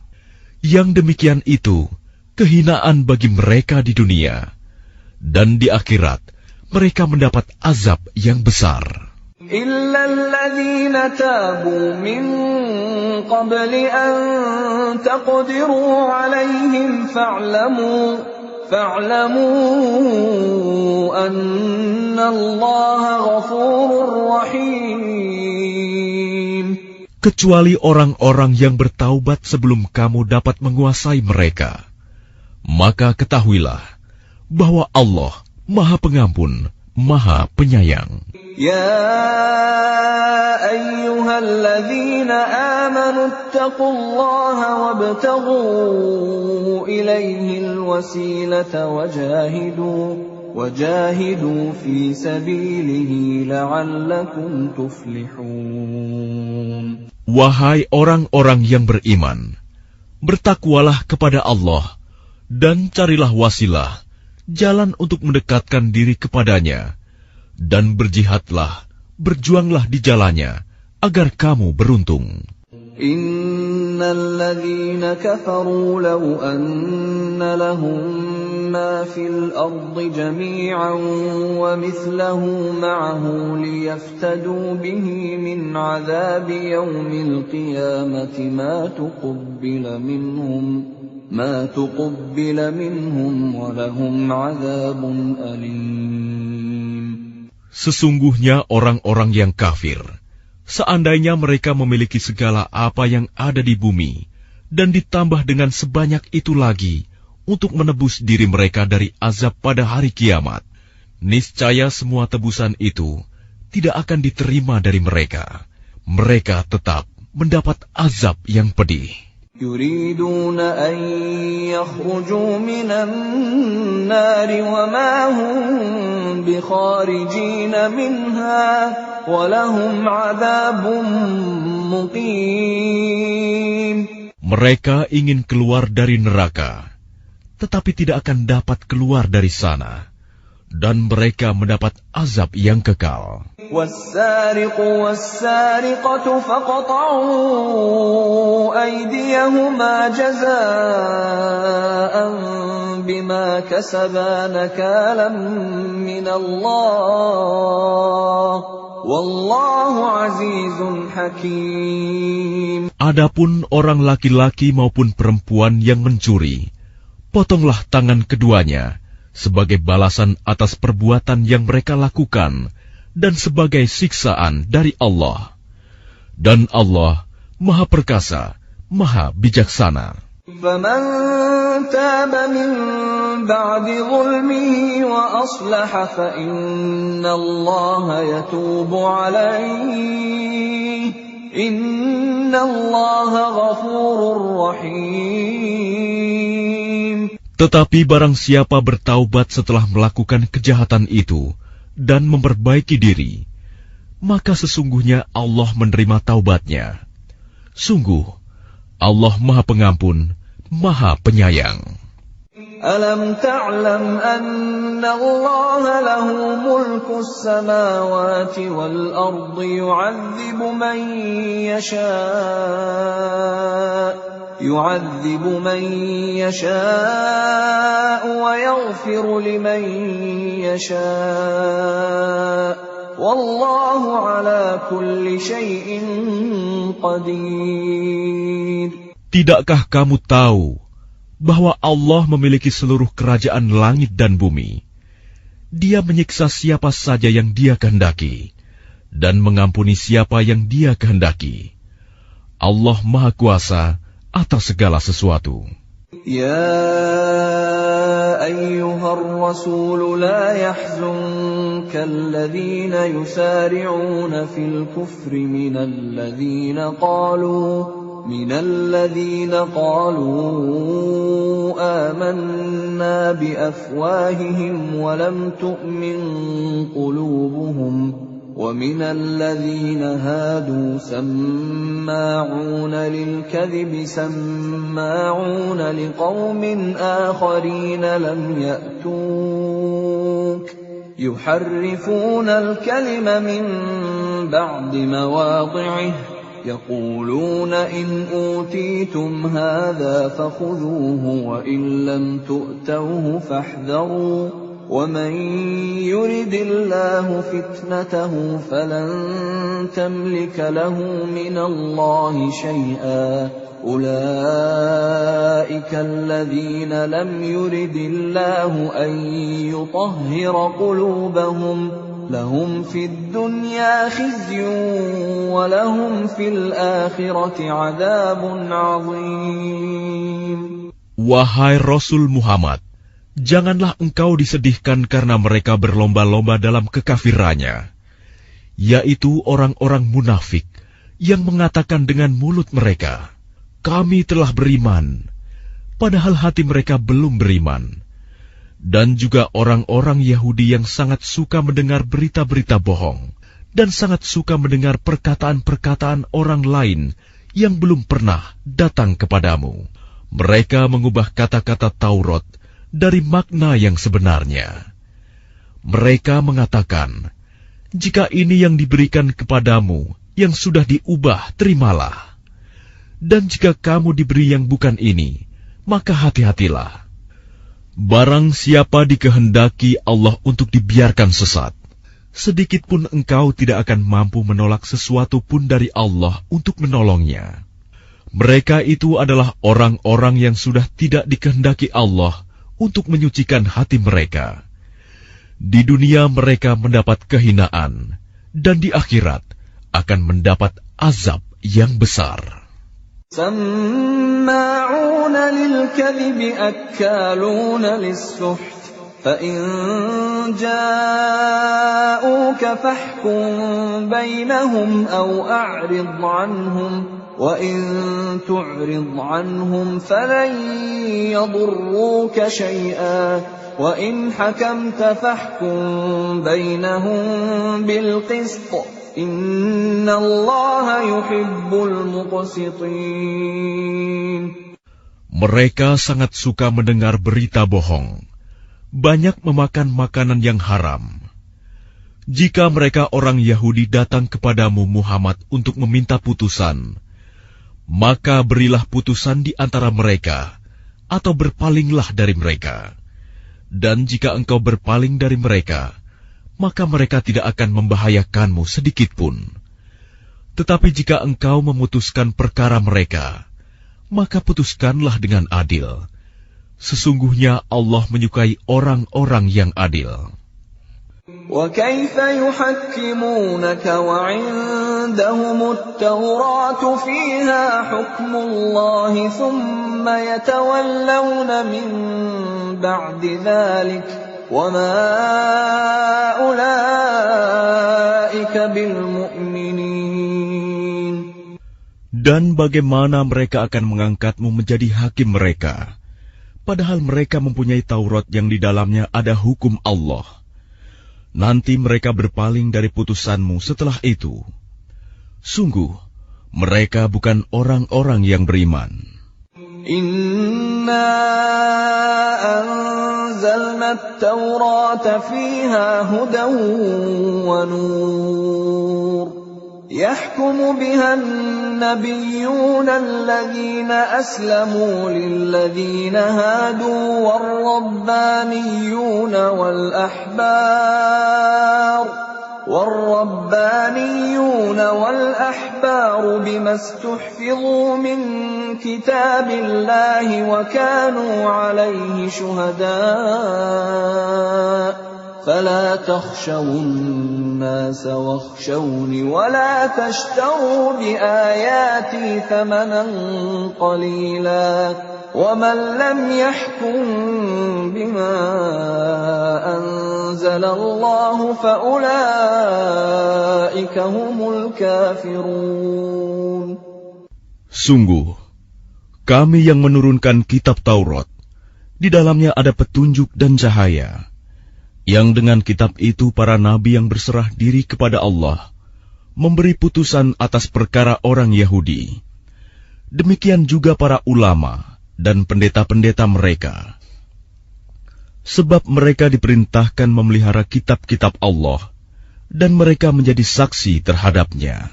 Yang demikian itu kehinaan bagi mereka di dunia, dan di akhirat mereka mendapat azab yang besar. إِلَّا الَّذِينَ تَابُوا مِن قَبْلِ أَن تَقْدِرُوا عَلَيْهِمْ فَاعْلَمُوا أَنَّ اللَّهَ غَفُورٌ رَّحِيمٌ. Kecuali orang-orang yang bertaubat sebelum kamu dapat menguasai mereka. Maka ketahuilah bahwa Allah Maha Pengampun, Maha Penyayang. Ya ayyuhalladzina amanu ittaqullaha wabtaghu ilaihil wasilata wajahidu fi sabilihi la'allakum tuflihun. Wahai orang-orang yang beriman, bertakwalah kepada Allah dan carilah wasilah, jalan untuk mendekatkan diri kepadanya, dan berjihadlah, berjuanglah di jalannya, agar kamu beruntung. Innal ladzina kafaru law anna lahum ma fil ardi jami'an wa mithluhu ma'ahu liyaftadu bihi min 'adzabi yaumil qiyamati ma tuqabbila minhum wa lahum 'adzabun alim. Sesungguhnya orang-orang yang kafir, seandainya mereka memiliki segala apa yang ada di bumi, dan ditambah dengan sebanyak itu lagi untuk menebus diri mereka dari azab pada hari kiamat, niscaya semua tebusan itu tidak akan diterima dari mereka. Mereka tetap mendapat azab yang pedih. Yuriduna an yakhruju minan nari wa ma hum bikharijina minha wa lahum 'adzabun muqim. Mereka ingin keluar dari neraka, tetapi tidak akan dapat keluar dari sana, dan mereka mendapat azab yang kekal. وَالسَّارِقُ وَالسَّارِقَةُ فَاقْطَعُوا أَيْدِيَهُمَا جَزَاءً بِمَا كَسَبَا نَكَالًا مِّنَ اللَّهِ وَاللَّهُ عَزِيزٌ حَكِيمٌ. Adapun orang laki-laki maupun perempuan yang mencuri, potonglah tangan keduanya sebagai balasan atas perbuatan yang mereka lakukan dan sebagai siksaan dari Allah. Dan Allah Maha Perkasa, Maha Bijaksana. فَمَن تَابَ مِن بَعْدِ ظُلْمِهِ وَأَصْلَحَ فَإِنَّ اللَّهَ يَتُوبُ عَلَيْهِ إِنَّ اللَّهَ غَفُورٌ رَّحِيمٌ. Tetapi barang siapa bertaubat setelah melakukan kejahatan itu dan memperbaiki diri, maka sesungguhnya Allah menerima taubatnya. Sungguh, Allah Maha Pengampun, Maha Penyayang. أَلَمْ تَعْلَمْ أَنَّ اللَّهَ لَهُ مُلْكُ السَّمَاوَاتِ وَالْأَرْضِ يُعَذِّبُ مَن يَشَاءُ وَيَغْفِرُ لِمَن يَشَاءُ وَاللَّهُ عَلَى كُلِّ شَيْءٍ قَدِيرٌ. Tidakkah kamu tahu bahwa Allah memiliki seluruh kerajaan langit dan bumi? Dia menyiksa siapa saja yang Dia kehendaki dan mengampuni siapa yang Dia kehendaki. Allah Maha Kuasa atas segala sesuatu. يا أيها الرسول لا يحزنك الذين يسارعون في الكفر من الذين قالوا آمنا بأفواههم ولم تؤمن قلوبهم ومن الذين هادوا سماعون للكذب سماعون لقوم آخرين لم يأتوك يحرفون الكلم من بعد مواضعه يقولون إن أوتيتم هذا فخذوه وإن لم تؤتوه فاحذروا ومن يرد الله فتنته فلن تملك له من الله شيئا أولئك الذين لم يرد الله أن يطهر قلوبهم لهم في الدنيا خزي ولهم في الآخرة عذاب عظيم. Wahai Rasul Muhammad, janganlah engkau disedihkan karena mereka berlomba-lomba dalam kekafirannya, yaitu orang-orang munafik yang mengatakan dengan mulut mereka, "Kami telah beriman," padahal hati mereka belum beriman. Dan juga orang-orang Yahudi yang sangat suka mendengar berita-berita bohong dan sangat suka mendengar perkataan-perkataan orang lain yang belum pernah datang kepadamu. Mereka mengubah kata-kata Taurat dari makna yang sebenarnya. Mereka mengatakan, "Jika ini yang diberikan kepadamu, yang sudah diubah, terimalah. Dan jika kamu diberi yang bukan ini, maka hati-hatilah. Barang siapa dikehendaki Allah untuk dibiarkan sesat, sedikit pun engkau tidak akan mampu menolak sesuatu pun dari Allah untuk menolongnya. Mereka itu adalah orang-orang yang sudah tidak dikehendaki Allah untuk menyucikan hati mereka. Di dunia mereka mendapat kehinaan, dan di akhirat akan mendapat azab yang besar." سماعون للكذب أكالون للسحت فإن جاءوك فاحكم بينهم أو أعرض عنهم وإن تعرض عنهم فلن يضروك شيئا وإن حكمت فاحكم بينهم بالقسط Inna Allah yuhibbul muqsitin. Mereka sangat suka mendengar berita bohong, banyak memakan makanan yang haram. Jika mereka orang Yahudi datang kepadamu Muhammad untuk meminta putusan, maka berilah putusan di antara mereka, atau berpalinglah dari mereka. Dan jika engkau berpaling dari mereka, maka mereka tidak akan membahayakanmu sedikitpun. Tetapi jika engkau memutuskan perkara mereka, maka putuskanlah dengan adil. Sesungguhnya Allah menyukai orang-orang yang adil. وَكَيْفَ يُحَكِّمُونَكَ وَعِندَهُمُ التَّوْرَاةُ فِيهَا حُكْمُ اللَّهِ ثُمَّ يَتَوَلَّوْنَ مِن بَعْدِ ذَلِكَ وَمَا أُولَئِكَ بِالْمُؤْمِنِينَ. Dan bagaimana mereka akan mengangkatmu menjadi hakim mereka, padahal mereka mempunyai Taurat yang di dalamnya ada hukum Allah. Nanti mereka berpaling dari putusanmu setelah itu. Sungguh, mereka bukan orang-orang yang beriman. Inna anzalna at-taurata fiha hudan wa nur. يحكم بها النبيون الذين أسلموا للذين هادوا والربانيون والأحبار بما استحفظوا من كتاب الله وكانوا عليه شهداء فلا تخشوا الناس واخشوني ولا تشتروا بآياتي ثمنا قليلا ومن لم يحكم بما أنزل الله فأولئك هم الكافرون. Sungguh, kami yang menurunkan kitab Taurat, di dalamnya ada petunjuk dan cahaya, yang dengan kitab itu para nabi yang berserah diri kepada Allah memberi putusan atas perkara orang Yahudi. Demikian juga para ulama dan pendeta-pendeta mereka. Sebab mereka diperintahkan memelihara kitab-kitab Allah dan mereka menjadi saksi terhadapnya.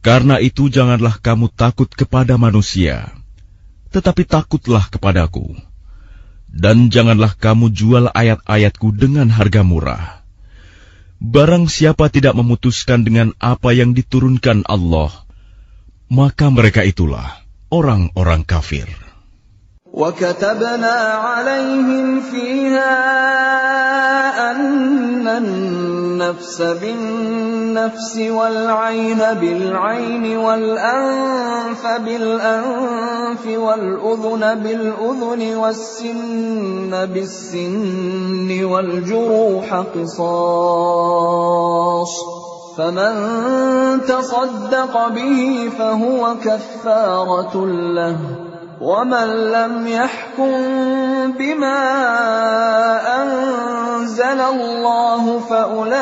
Karena itu janganlah kamu takut kepada manusia, tetapi takutlah kepadaku. Dan janganlah kamu jual ayat-ayatku dengan harga murah. Barang siapa tidak memutuskan dengan apa yang diturunkan Allah, maka mereka itulah orang-orang kafir. وَكَتَبْنَا عَلَيْهِمْ فِيهَا أَنَّ النَّفْسَ بِالنَّفْسِ وَالْعَيْنَ بِالْعَيْنِ وَالْأَنفَ بِالْأَنفِ وَالْأُذُنَ بِالْأُذُنِ وَالسِّنَّ بِالسِّنِّ وَالْجُرُوحَ قِصَاصٌ فَمَنْ تَصَدَّقَ بِهِ فَهُوَ كَفَّارَةٌ لَهُ وَمَنْ لَمْ يَحْكُمْ بِمَا أَنزَلَ اللَّهُ فَأُولَئِكَ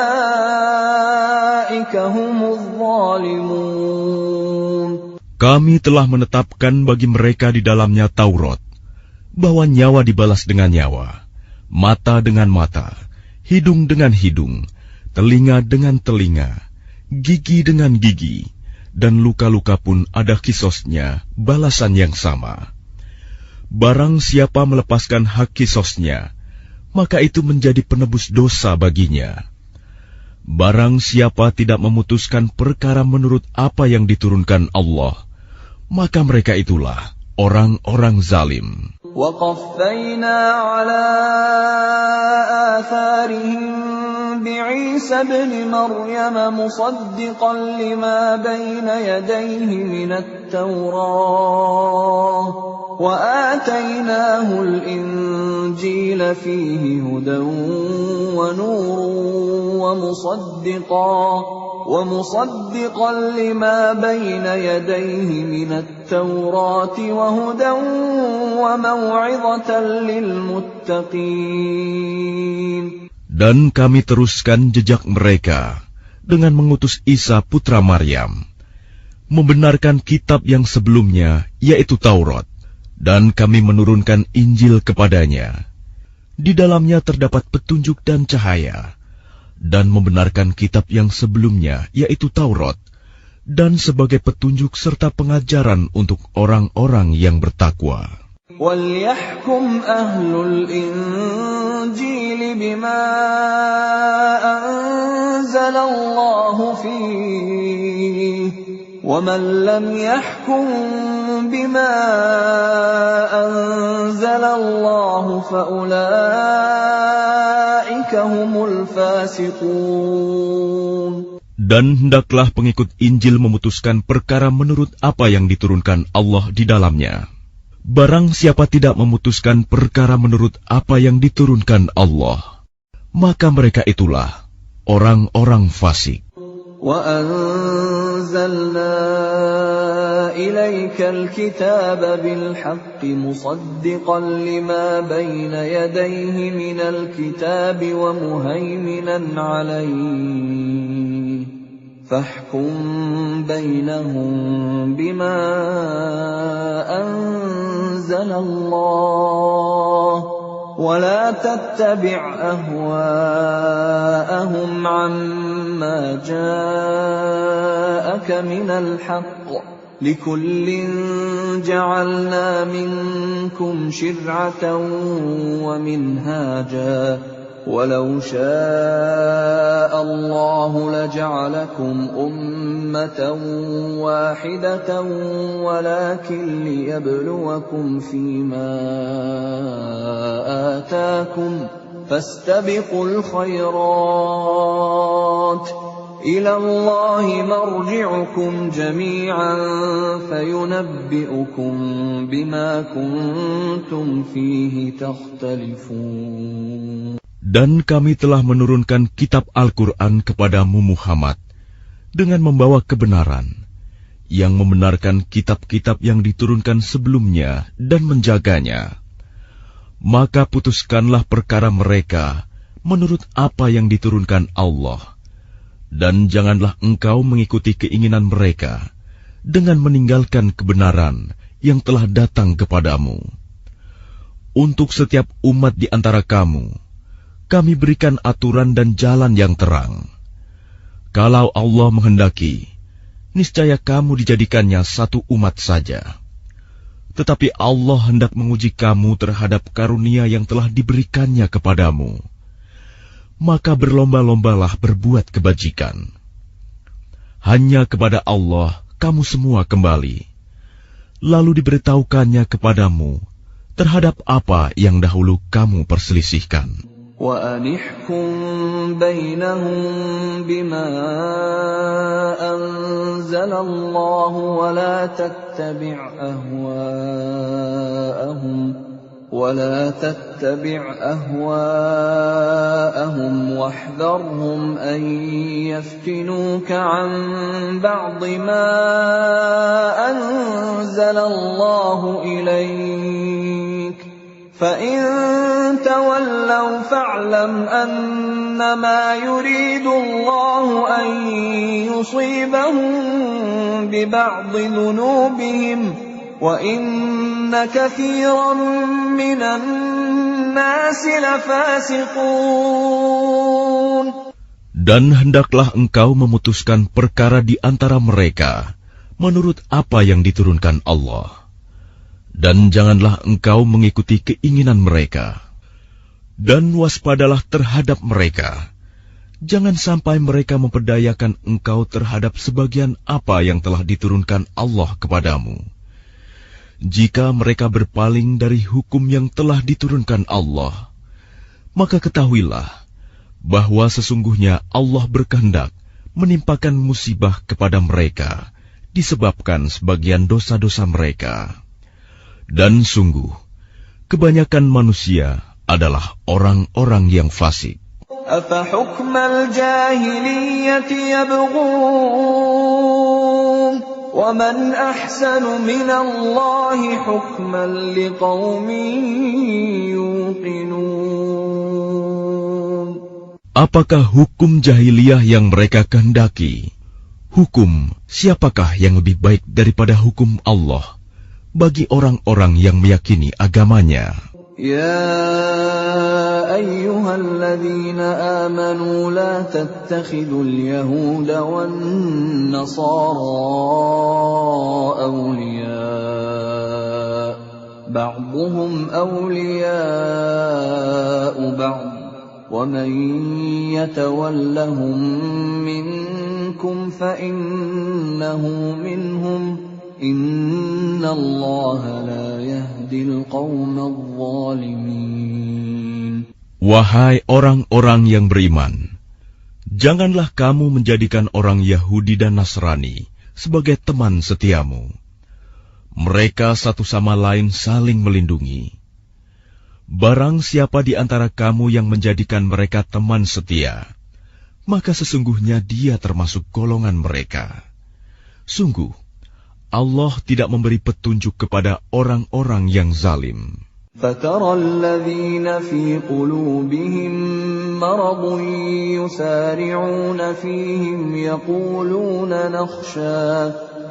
هُمُ الظَّالِمُونَ. Kami telah menetapkan bagi mereka di dalamnya Taurat, bahwa nyawa dibalas dengan nyawa, mata dengan mata, hidung dengan hidung, telinga dengan telinga, gigi dengan gigi, dan luka-luka pun ada qisosnya, balasan yang sama. Barang siapa melepaskan hak qisosnya, maka itu menjadi penebus dosa baginya. Barang siapa tidak memutuskan perkara menurut apa yang diturunkan Allah, maka mereka itulah orang-orang zalim. وَقَفَّيْنَا عَلَى آثَارِهِمْ بِعِيسَى ابْنِ مَرْيَمَ مُصَدِّقًا لِمَا بَيْنَ يَدَيْهِ مِنَ التَّوْرَاةِ وَآتَيْنَاهُ الْإِنْجِيلَ فِيهِ هُدًى وَنُورٌ وَمُصَدِّقًا لِمَا بَيْنَ يَدَيْهِ مِنَ التَّوْرَاةِ وَهُدًى وَمَوْعِظَةً لِلْمُتَّقِينَ. Dan kami teruskan jejak mereka dengan mengutus Isa putra Maryam, membenarkan kitab yang sebelumnya, yaitu Taurat, dan kami menurunkan Injil kepadanya. Di dalamnya terdapat petunjuk dan cahaya, dan membenarkan kitab yang sebelumnya, yaitu Taurat, dan sebagai petunjuk serta pengajaran untuk orang-orang yang bertakwa. وَلْيَحْكُمْ أَهْلُ الْإِنْجِيلِ بِمَا أَنزَلَ اللَّهُ فِيهِ وَمَنْ لَمْ يَحْكُمْ بِمَا أَنزَلَ أنزل الله فأولئك هم الفاسقون. Dan hendaklah pengikut Injil memutuskan perkara menurut apa yang diturunkan Allah di dalamnya. Barang siapa tidak memutuskan perkara menurut apa yang diturunkan Allah, maka mereka itulah orang-orang fasik. وَأَنزَلْنَا إِلَيْكَ الْكِتَابَ بِالْحَقِّ مُصَدِّقًا لِمَا بَيْنَ يَدَيْهِ مِنَ الْكِتَابِ وَمُهَيْمِنًا عَلَيْهِ فَاحْكُم بَيْنَهُم بِمَا أَنزَلَ اللَّهُ وَلَا تَتَّبِعْ أَهْوَاءَهُمْ عَمَّا جَاءَكَ مِنَ الْحَقِّ لِكُلٍّ جَعَلْنَا مِنكُمْ شِرْعَةً وَمِنْهَاجًا وَلَوْ شَاءَ اللَّهُ لَجَعَلَكُمْ أُمَّةً وَاحِدَةً وَلَكِنْ لِيَبْلُوَكُمْ فِيمَا آتَاكُمْ فَاسْتَبِقُوا الْخَيْرَاتِ إِلَى اللَّهِ مَرْجِعُكُمْ جَمِيعًا فَيُنَبِّئُكُم بِمَا كُنتُمْ فِيهِ تَخْتَلِفُونَ. Dan kami telah menurunkan kitab Al-Quran kepadamu Muhammad dengan membawa kebenaran, yang membenarkan kitab-kitab yang diturunkan sebelumnya dan menjaganya. Maka putuskanlah perkara mereka menurut apa yang diturunkan Allah, dan janganlah engkau mengikuti keinginan mereka dengan meninggalkan kebenaran yang telah datang kepadamu. Untuk setiap umat di antara kamu, kami berikan aturan dan jalan yang terang. Kalau Allah menghendaki, niscaya kamu dijadikannya satu umat saja. Tetapi Allah hendak menguji kamu terhadap karunia yang telah diberikannya kepadamu. Maka berlomba-lombalah berbuat kebajikan. Hanya kepada Allah kamu semua kembali. Lalu diberitahukannya kepadamu terhadap apa yang dahulu kamu perselisihkan. وَأَنِحْكُم بَيْنَهُم بِمَا أَنزَلَ اللَّهُ وَلَا تَتَّبِعْ أَهْوَاءَهُمْ وَاحْذَرْهُمْ أَن يَفْتِنُوكَ عَن بَعْضِ مَا أَنزَلَ اللَّهُ إِلَيْكَ فَإِن تَوَلَّوْا فَاعْلَمْ أَنَّمَا يُرِيدُ اللَّهُ أَن يُصِيبَهُم بِبَعْضِ ذُنُوبِهِمْ وَإِنَّ كَثِيرًا مِّنَ النَّاسِ لَفَاسِقُونَ. Dan hendaklah engkau memutuskan perkara di antara mereka menurut apa yang diturunkan Allah. Dan janganlah engkau mengikuti keinginan mereka. Dan waspadalah terhadap mereka. Jangan sampai mereka memperdayakan engkau terhadap sebagian apa yang telah diturunkan Allah kepadamu. Jika mereka berpaling dari hukum yang telah diturunkan Allah, maka ketahuilah bahwa sesungguhnya Allah berkehendak menimpakan musibah kepada mereka disebabkan sebagian dosa-dosa mereka. Dan sungguh, kebanyakan manusia adalah orang-orang yang fasik. أَفَحُكْمَ الْجَاهِلِيَّةِ يَبْغُونَ وَمَنْ أَحْسَنُ مِنَ اللَّهِ حُكْمًا لِقَوْمٍ يُوقِنُونَ. Apakah hukum jahiliyah yang mereka kehendaki? Hukum siapakah yang lebih baik daripada hukum Allah bagi orang-orang yang meyakini agamanya? يا أيها الذين آمنوا لا تتخذوا اليهود والنصارى أولياء بعضهم أولياء بعض ومن يتولهم منكم فإنه منهم إن الله لا يهدي يهدي القوم الظالمين. Wahai orang-orang yang beriman, janganlah kamu menjadikan orang Yahudi dan Nasrani sebagai teman setiamu. Mereka satu sama lain saling melindungi. Barang siapa di antara kamu yang menjadikan mereka teman setia, maka sesungguhnya dia termasuk golongan mereka. Sungguh, Allah tidak memberi petunjuk kepada orang-orang yang zalim. فَتَرَى الَّذِينَ فِي قُلُوبِهِم مَّرَضٌ يُسَارِعُونَ فِيهِمْ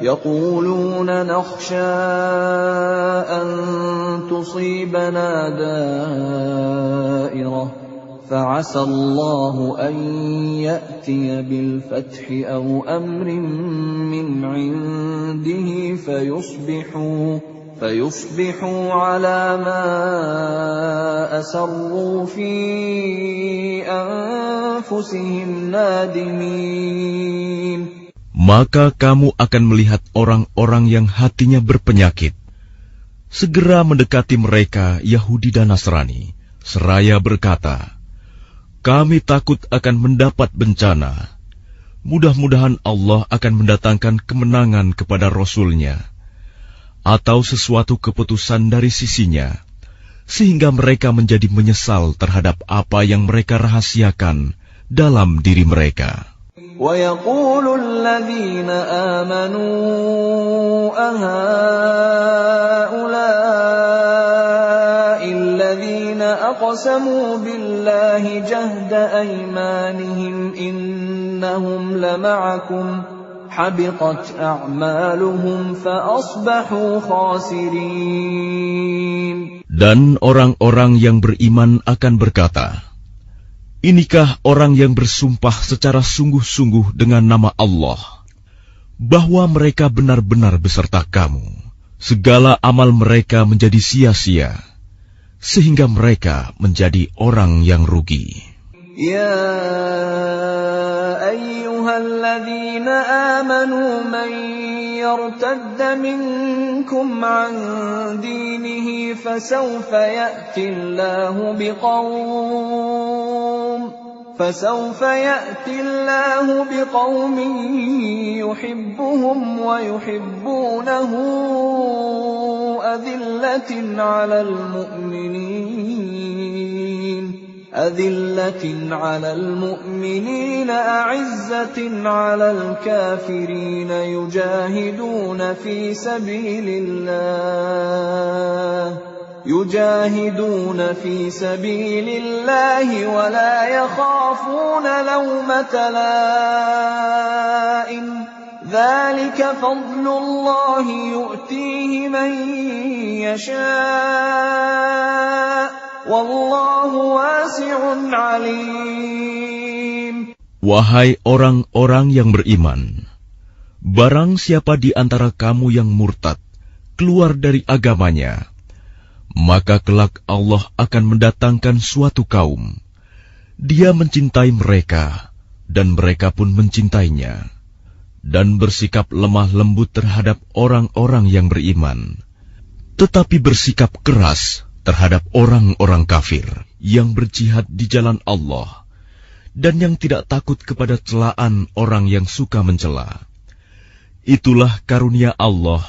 يَقُولُونَ نَخْشَىٰ أَن تُصِيبَنَا دَائِرَةٌ فَعَسَى اللَّهُ أَن يَأْتِيَ بِالْفَتْحِ أَوْ أَمْرٍ مِّنْ عِندِهِ فَيُصْبِحُوا عَلَىٰ مَا أَسَرُّوا فِي أَنفُسِهِمْ نَادِمِينَ. Maka kamu akan melihat orang-orang yang hatinya berpenyakit segera mendekati mereka Yahudi dan Nasrani, seraya berkata, kami takut akan mendapat bencana. Mudah-mudahan Allah akan mendatangkan kemenangan kepada Rasul-Nya, atau sesuatu keputusan dari sisinya, sehingga mereka menjadi menyesal terhadap apa yang mereka rahasiakan dalam diri mereka. وَيَقُولُ الَّذِينَ آمَنُوا أَهَٰؤُلَاءِ الَّذِينَ أَقْسَمُوا بِاللَّهِ جَهْدَ أَيْمَانِهِمْ إِنَّهُمْ لَمَعَكُمْ حَبِطَتْ أَعْمَالُهُمْ فَأَصْبَحُوا خَاسِرِينَ. Dan orang-orang yang beriman akan berkata, inikah orang yang bersumpah secara sungguh-sungguh dengan nama Allah, bahwa mereka benar-benar beserta kamu. Segala amal mereka menjadi sia-sia, sehingga mereka menjadi orang yang rugi. يا أيها الذين آمنوا من يرتد منكم عن دينه فسوف يأتي الله بقوم يحبهم ويحبونه أذلة على المؤمنين أعزة على الكافرين يجاهدون في سبيل الله ولا يخافون لومة لائم ذلك فضل الله يؤتيه من يشاء والله واسع عليم. Wahai orang-orang yang beriman, barang siapa di antara kamu yang murtad keluar dari agamanya, maka kelak Allah akan mendatangkan suatu kaum. Dia mencintai mereka, dan mereka pun mencintainya, dan bersikap lemah lembut terhadap orang-orang yang beriman, tetapi bersikap keras terhadap orang-orang kafir yang berjihad di jalan Allah, dan yang tidak takut kepada celaan orang yang suka mencela. Itulah karunia Allah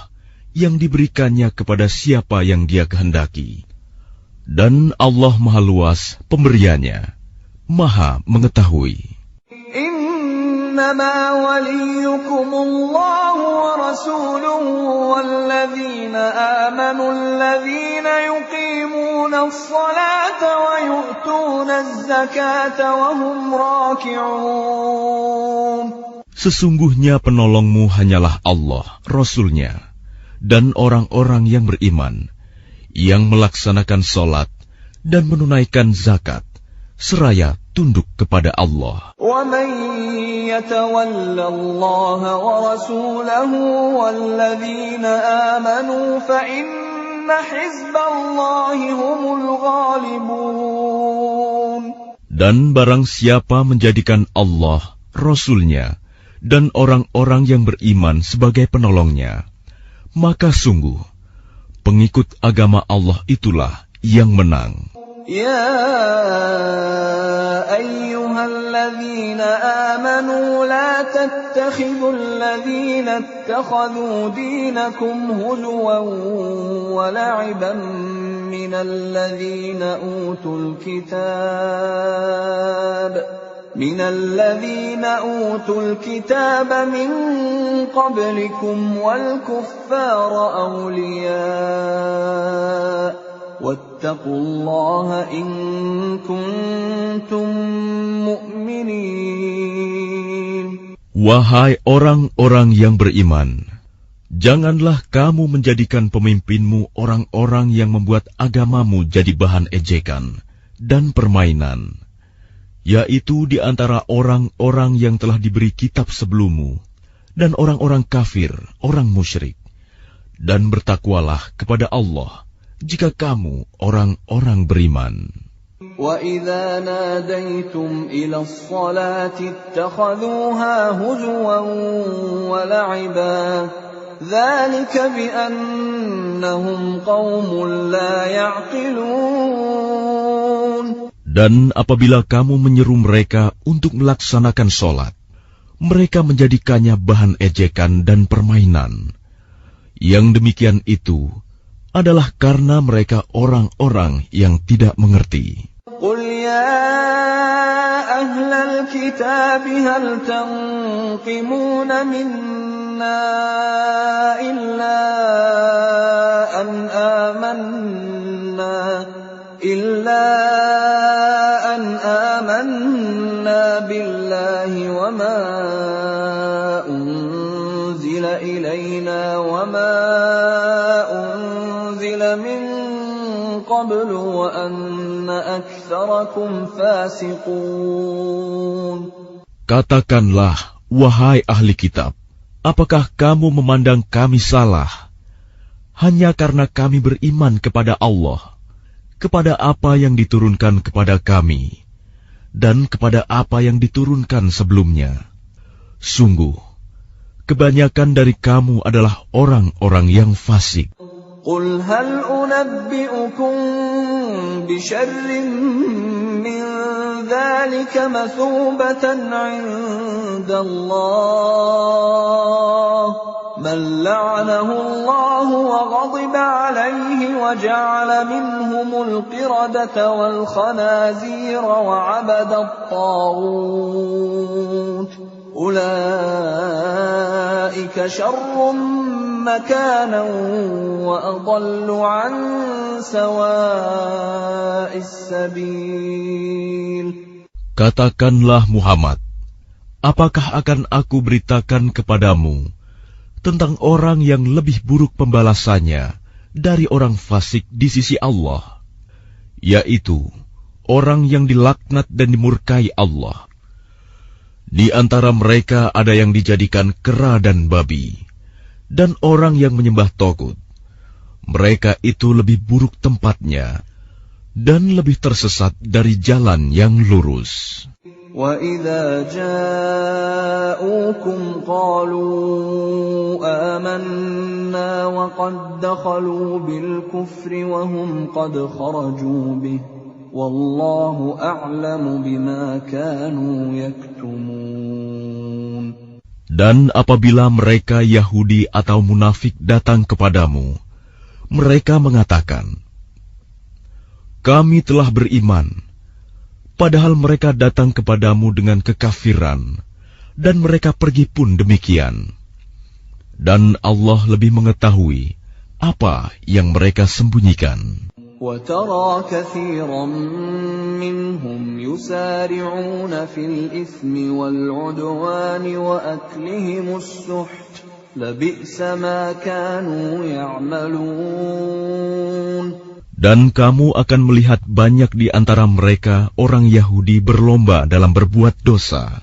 yang diberikannya kepada siapa yang Dia kehendaki. Dan Allah Maha Luas pemberiannya, Maha mengetahui. إنما وليكم الله ورسوله والذين آمنوا الذين يقيمون الصلاة ويؤتون الزكاة وهم راكعون. Sesungguhnya penolongmu hanyalah Allah, Rasul-Nya, dan orang-orang yang beriman, yang melaksanakan sholat dan menunaikan zakat, seraya tunduk kepada Allah. وَمَن يَتَوَلَّ اللَّهَ وَرَسُولَهُ وَالَّذِينَ آمَنُوا فَإِنَّ حِزْبَ اللَّهِ هُمُ الْغَالِبُونَ. Dan barang siapa menjadikan Allah, Rasul-Nya, dan orang-orang yang beriman sebagai penolongnya, maka sungguh pengikut agama Allah itulah yang menang. يا أيها الذين آمنوا لا تتخذوا الذين اتخذوا دينكم هزوا ولعبا من الذين أوتوا الكتاب من قبلكم والكفار أولياء واتقوا الله إن كنتم مؤمنين. Wahai orang-orang yang beriman, janganlah kamu menjadikan pemimpinmu orang-orang yang membuat agamamu jadi bahan ejekan dan permainan, yaitu di antara orang-orang yang telah diberi kitab sebelummu dan orang-orang kafir, orang musyrik. Dan bertakwalah kepada Allah jika kamu orang-orang beriman. وَإِذَا نَادَيْتُمْ إِلَى الصَّلَاةِ اتَّخَذُوهَا هُزُوًا وَلَعِبًا ذَلِكَ بِأَنَّهُمْ قَوْمٌ لَا يَعْقِلُونَ. Dan apabila kamu menyeru mereka untuk melaksanakan sholat, mereka menjadikannya bahan ejekan dan permainan. Yang demikian itu adalah karena mereka orang-orang yang tidak mengerti. قُلْ يَا أَهْلَ الْكِتَابِ هَلْ تَنقِمُونَ مِنَّا إِلَّا أَنْ آمَنَّا بِاللَّهِ وَمَا أُنْزِلَ إِلَيْنَا وَمَا أُنْزِلَ مِنْ قَبْلُ وَأَنَّ أَكْثَرَكُمْ فَاسِقُونَ. Katakanlah, wahai ahli kitab, apakah kamu memandang kami salah hanya karena kami beriman kepada Allah, kepada apa yang diturunkan kepada kami, dan kepada apa yang diturunkan sebelumnya? Sungguh, kebanyakan dari kamu adalah orang-orang yang fasik. قُلْ هَلْ أُنَبِّئُكُمْ بِشَرٍّ مِّن ذَلِكَ مَثُوبَةً عِندَ اللَّهِ مَن لَّعَنَهُ اللَّهُ وَغَضِبَ عَلَيْهِ وَجَعَلَ مِنْهُمُ الْقِرَدَةَ وَالْخَنَازِيرَ وَعَبَدَ الطَّاغُوتَ أُولَٰئِكَ شَرٌّ مَّكَانًا وَأَضَلُّ عَن سَوَاءِ السَّبِيلِ. Katakanlah Muhammad, apakah akan aku beritakan kepadamu tentang orang yang lebih buruk pembalasannya dari orang fasik di sisi Allah, yaitu orang yang dilaknat dan dimurkai Allah. Di antara mereka ada yang dijadikan kera dan babi, dan orang yang menyembah togut. Mereka itu lebih buruk tempatnya, dan lebih tersesat dari jalan yang lurus. وَإِذَا جَاءُوكُمْ قَالُوا آمَنَّا وَقَدْ دَخَلُوا بِالْكُفْرِ وَهُمْ قَدْ خَرَجُوا بِهِ وَاللَّهُ أَعْلَمُ بِمَا كَانُوا يَكْتُمُونَ. Dan apabila mereka Yahudi atau munafik datang kepadamu, mereka mengatakan, kami telah beriman, padahal mereka datang kepadamu dengan kekafiran, dan mereka pergi pun demikian. Dan Allah lebih mengetahui apa yang mereka sembunyikan. وَتَرَى كَثِيرًا مِّنْهُمْ يُسَارِعُونَ فِي الْإِثْمِ وَالْعُدْوَانِ وَأَكْلِهِمُ السُّحْتَ لَبِئْسَ مَا كَانُوا يَعْمَلُونَ. Dan kamu akan melihat banyak di antara mereka orang Yahudi berlomba dalam berbuat dosa,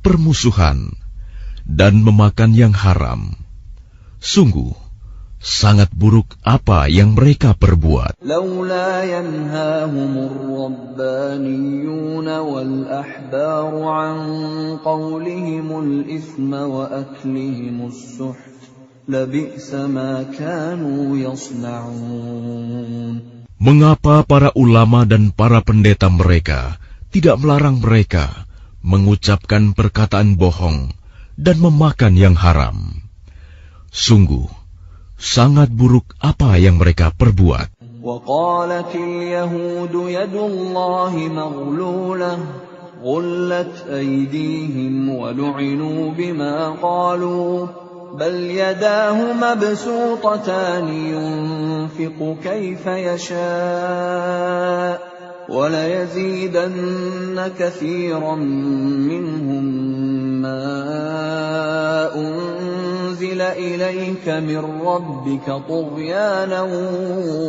permusuhan, dan memakan yang haram. Sungguh, sangat buruk apa yang mereka perbuat. لولا ينهاهم الربانيون والأحبار عن قولهم الإثم وأكلهم السحت لبئس ما كانوا يصنعون. Mengapa para ulama dan para pendeta mereka tidak melarang mereka mengucapkan perkataan bohong dan memakan yang haram? Sungguh, sangat buruk apa yang mereka perbuat. وقالت اليهود يد الله مغلولة غلت أيديهم ولعنوا بما قالوا بل يداه مبسوطتان ينفق كيف يشاء وليزيدن كثيرا منهم ما أنزل إليك من ربك طغيانا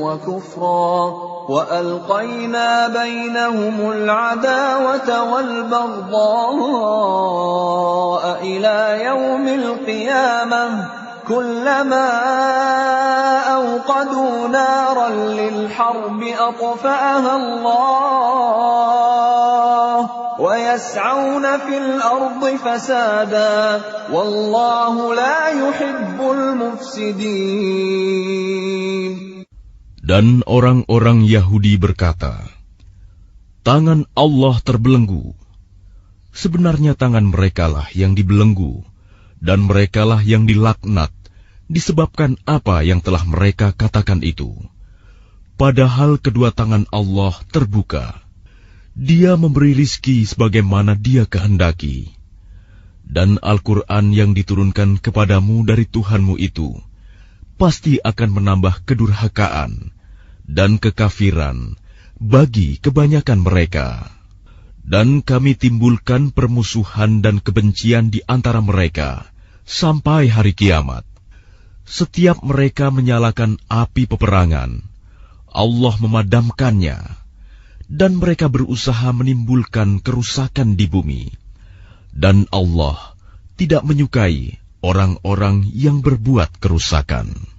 وكفرا وألقينا بينهم العداوة والبغضاء إلى يوم القيامة كلما أوقدوا نارا للحرب أطفأها الله ويسعون في الأرض فسادا والله لا يحب المفسدين. Dan orang-orang Yahudi berkata, tangan Allah terbelenggu. Sebenarnya tangan merekalah yang dibelenggu, dan merekalah yang dilaknat, disebabkan apa yang telah mereka katakan itu. Padahal kedua tangan Allah terbuka. Dia memberi rizki sebagaimana Dia kehendaki. Dan Al-Quran yang diturunkan kepadamu dari Tuhanmu itu, pasti akan menambah kedurhakaan dan kekafiran bagi kebanyakan mereka. Dan kami timbulkan permusuhan dan kebencian di antara mereka sampai hari kiamat. Setiap mereka menyalakan api peperangan, Allah memadamkannya, dan mereka berusaha menimbulkan kerusakan di bumi. Dan Allah tidak menyukai orang-orang yang berbuat kerusakan.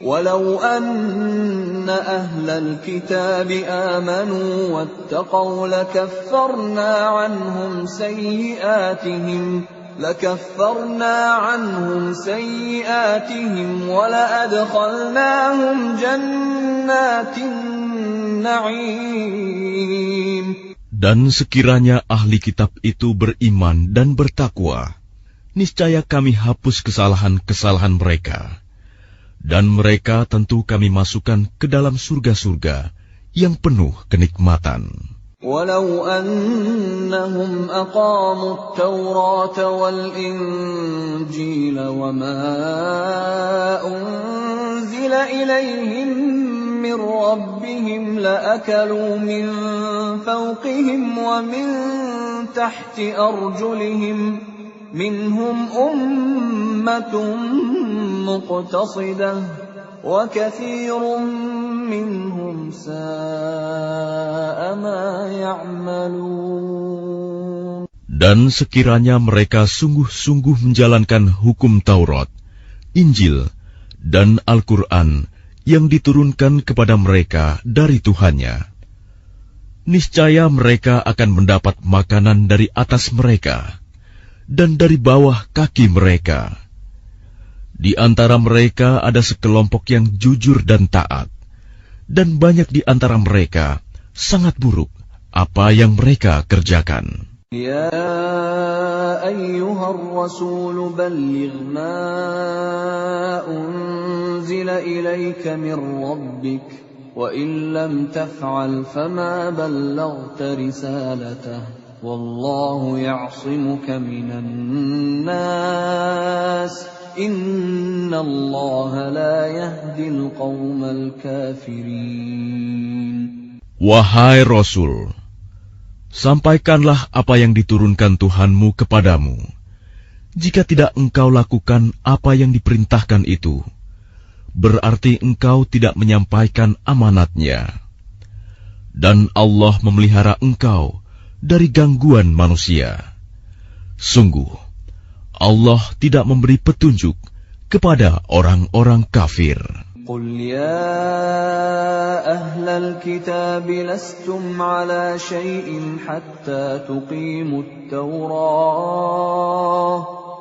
ولو أن أهل الكتاب آمنوا واتقوا لكفرنا عنهم سيئاتهم ولأدخلناهم جنات النعيم. Dan sekiranya ahli kitab itu beriman dan bertakwa, niscaya kami hapus kesalahan-kesalahan mereka. Dan mereka tentu kami masukkan ke dalam surga-surga yang penuh kenikmatan. Walau annahum aqamu at-taurata wal-injila wa ma unzila ilayhim min rabbihim la'akalu min fawqihim wa min tahti arjulihim minhum ummatun muqtasidah wa kathirun minhum sa'a ma ya'malun. Dan sekiranya mereka sungguh-sungguh menjalankan hukum Taurat, Injil, dan Al-Quran yang diturunkan kepada mereka dari Tuhannya, niscaya mereka akan mendapat makanan dari atas mereka dan dari bawah kaki mereka. Di antara mereka ada sekelompok yang jujur dan taat, dan banyak di antara mereka sangat buruk apa yang mereka kerjakan. Ya ayyuhar rasul balligh ma unzila ilayka min rabbik wa in lam taf'al fama ballaghta risalatah wallahu ya'simuka minan nas innallaha la yahdil qaumal kafirin. Wahai Rasul, sampaikanlah apa yang diturunkan Tuhanmu kepadamu. Jika tidak engkau lakukan apa yang diperintahkan itu, berarti engkau tidak menyampaikan amanatnya. Dan Allah memelihara engkau dari gangguan manusia. Sungguh, Allah tidak memberi petunjuk kepada orang-orang kafir. Qul ya ahlal kitab lastum ala syai'in hatta tuqimut Taurah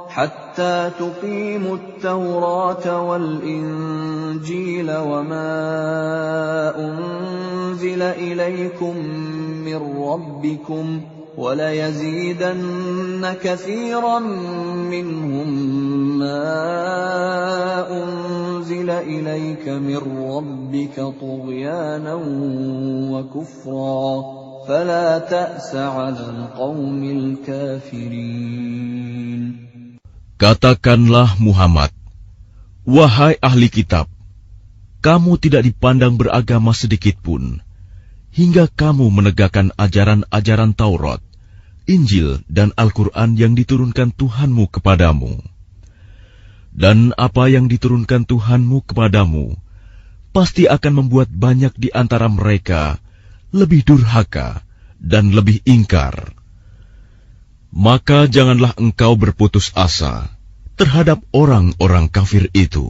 حتى تقيموا التوراة والإنجيل وما أنزل إليكم من ربكم وليزيدن كثيرا منهم ما أنزل إليك من ربك طغيانا وكفرا فلا تأس على القوم الكافرين. Katakanlah Muhammad, wahai ahli kitab, kamu tidak dipandang beragama sedikitpun, hingga kamu menegakkan ajaran-ajaran Taurat, Injil, dan Al-Quran yang diturunkan Tuhanmu kepadamu. Dan apa yang diturunkan Tuhanmu kepadamu, pasti akan membuat banyak di antara mereka lebih durhaka dan lebih ingkar. Maka janganlah engkau berputus asa terhadap orang-orang kafir itu.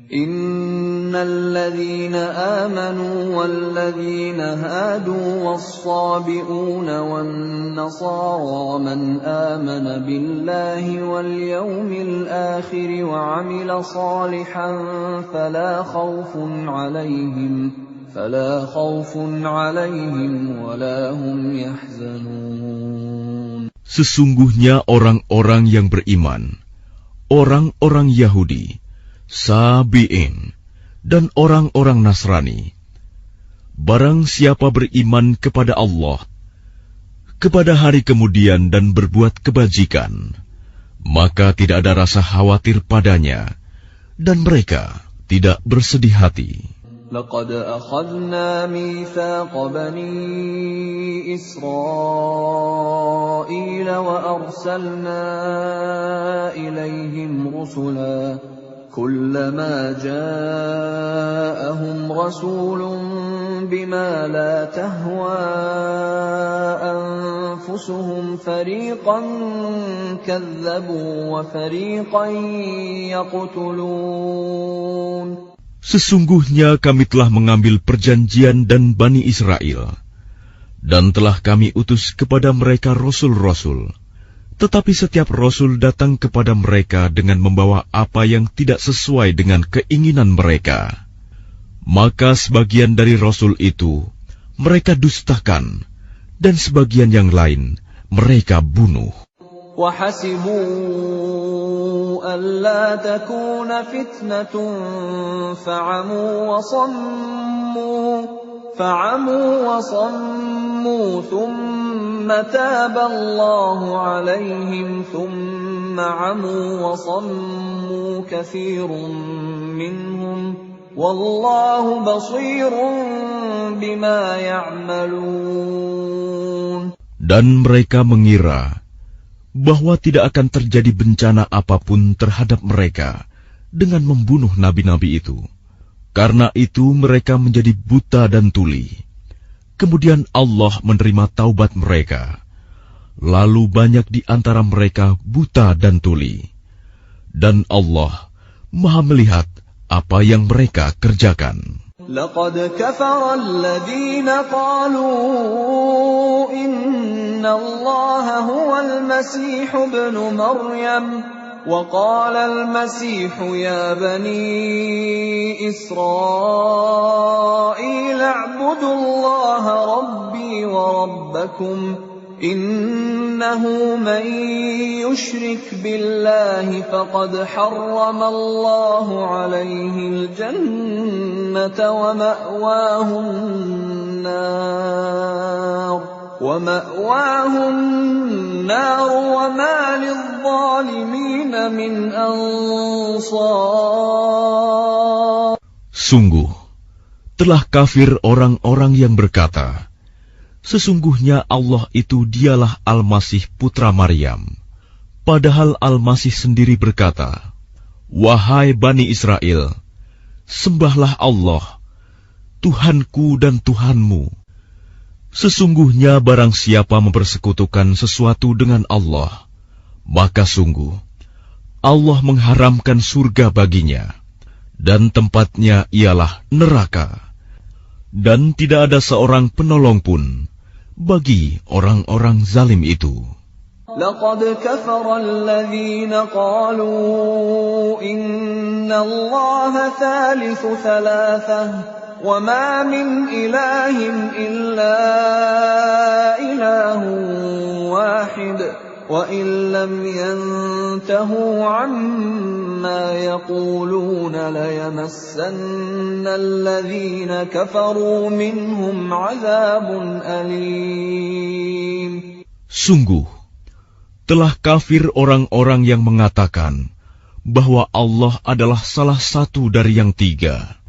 Innal ladzina amanu wal ladzina hadu was-sabi'una wan nasara man amana billahi wal yawmil akhir wa 'amila salihan fala khawfun 'alaihim wa la hum yahzanun. Sesungguhnya orang-orang yang beriman, orang-orang Yahudi, Sabi'in, dan orang-orang Nasrani, barang siapa beriman kepada Allah, kepada hari kemudian dan berbuat kebajikan, maka tidak ada rasa khawatir padanya, dan mereka tidak bersedih hati. لقد أخذنا ميثاق بني إسرائيل وأرسلنا إليهم رسلا كلما جاءهم رسول بما لا تهوى أنفسهم فريقا كذبوا وفريقا يقتلون. Sesungguhnya kami telah mengambil perjanjian dan Bani Israel, dan telah kami utus kepada mereka rasul-rasul. Tetapi setiap rasul datang kepada mereka dengan membawa apa yang tidak sesuai dengan keinginan mereka. Maka sebagian dari rasul itu mereka dustakan, dan sebagian yang lain mereka bunuh. وَحَسِبُوا أَلَّا تَكُونَ فِتْنَةٌ فَعَمُوا وَصَمُّوا ثُمَّ تَابَ اللَّهُ عَلَيْهِمْ ثُمَّ عَمُوا وَصَمُّوا كَثِيرٌ مِّنْهُمْ وَاللَّهُ بَصِيرٌ بِمَا يَعْمَلُونَ. Dan mereka mengira bahwa tidak akan terjadi bencana apapun terhadap mereka dengan membunuh nabi-nabi itu. Karena itu mereka menjadi buta dan tuli. Kemudian Allah menerima taubat mereka. Lalu banyak di antara mereka buta dan tuli. Dan Allah Maha melihat apa yang mereka kerjakan. لقد كفر الذين قالوا إن الله هو المسيح ابن مريم وقال المسيح يا بني إسرائيل اعبدوا الله ربي وربكم إنه من يشرك بالله فقد حرم الله عليه الجنة ومأواه النار وما للظالمين من أنصار. Sungguh, telah kafir orang-orang yang berkata, sesungguhnya Allah itu dialah Al-Masih putra Maryam. Padahal Al-Masih sendiri berkata, wahai Bani Israel, sembahlah Allah, Tuhanku dan Tuhanmu. Sesungguhnya barang siapa mempersekutukan sesuatu dengan Allah, maka sungguh Allah mengharamkan surga baginya, dan tempatnya ialah neraka. Dan tidak ada seorang penolong pun bagi orang-orang zalim itu. لقد كفر الذين قالوا إن الله ثالث ثلاثة وما من إله إلا إله واحد وإن لم ينتهوا عما يقولون ليمسن الذين كفروا منهم عذاب أليم. Sungguh, telah kafir orang-orang yang mengatakan bahwa Allah adalah salah satu dari yang tiga.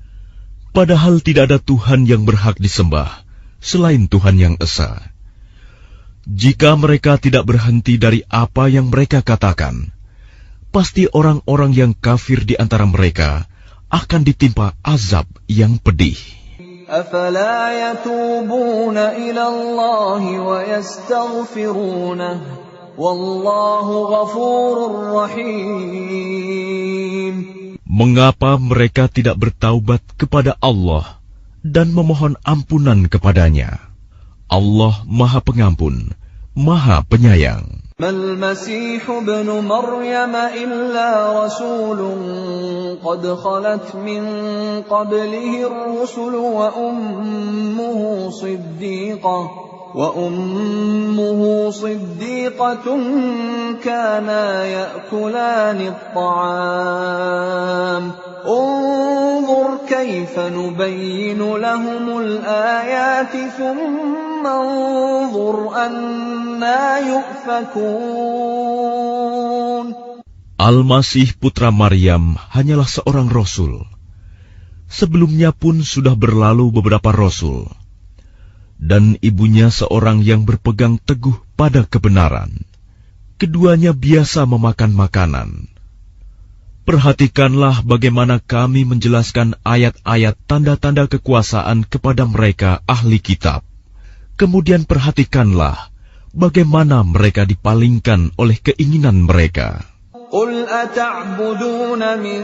Padahal tidak ada Tuhan yang berhak disembah selain Tuhan yang Esa. Jika mereka tidak berhenti dari apa yang mereka katakan, pasti orang-orang yang kafir di antara mereka akan ditimpa azab yang pedih. أفلا يتوبون إلى الله ويستغفرونه والله غفور رحيم. Mengapa mereka tidak bertaubat kepada Allah dan memohon ampunan kepadanya? Allah Maha Pengampun, Maha Penyayang. ما المسيح ابن مريم إلا رسول قد خلت من قبله الرسل وأمه صديقة كانا يأكلان الطعام انظر كيف نبين لهم الآيات ثم انظر أنا يؤفكون. Al-Masih putra Maryam hanyalah seorang rasul. Sebelumnya pun sudah berlalu beberapa rasul. Dan ibunya seorang yang berpegang teguh pada kebenaran. Keduanya biasa memakan makanan. Perhatikanlah bagaimana kami menjelaskan ayat-ayat tanda-tanda kekuasaan kepada mereka ahli kitab. Kemudian perhatikanlah bagaimana mereka dipalingkan oleh keinginan mereka. قل أتعبدون من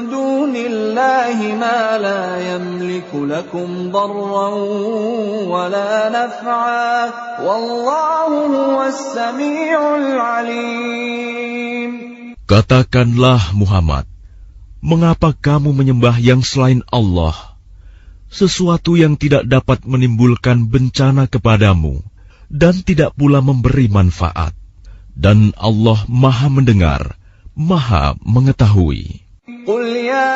دون الله ما لا يملك لكم ضرا ولا نفعا والله هو السميع العليم. Katakanlah Muhammad, mengapa kamu menyembah yang selain Allah, sesuatu yang tidak dapat menimbulkan bencana kepadamu dan tidak pula memberi manfaat? Dan Allah Maha Mendengar, Maha Mengetahui. قل يا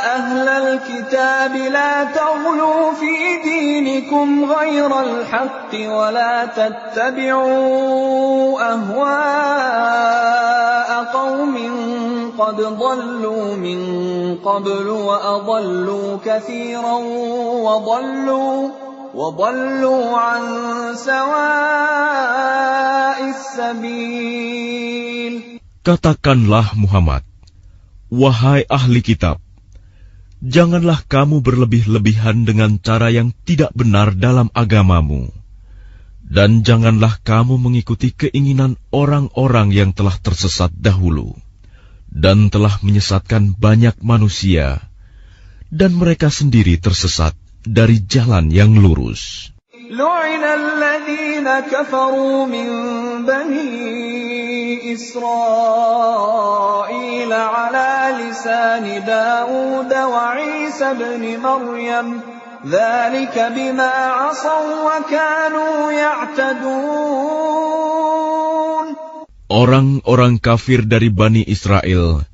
أهل الكتاب لا تغلوا في دينكم غير الحق ولا تتبعوا أهواء قوم قد ضلوا من قبل وأضلوا كثيرا وضلوا عن سواء السبيل. Katakanlah Muhammad, wahai ahli kitab, janganlah kamu berlebih-lebihan dengan cara yang tidak benar dalam agamamu, dan janganlah kamu mengikuti keinginan orang-orang yang telah tersesat dahulu, dan telah menyesatkan banyak manusia, dan mereka sendiri tersesat dari jalan yang lurus. لعن الذين كفروا من بني إسرائيل على لسان داود وعيسى بن مريم ذلك بما عصوا وكانوا يعتدون. Orang-orang kafir dari Bani Israel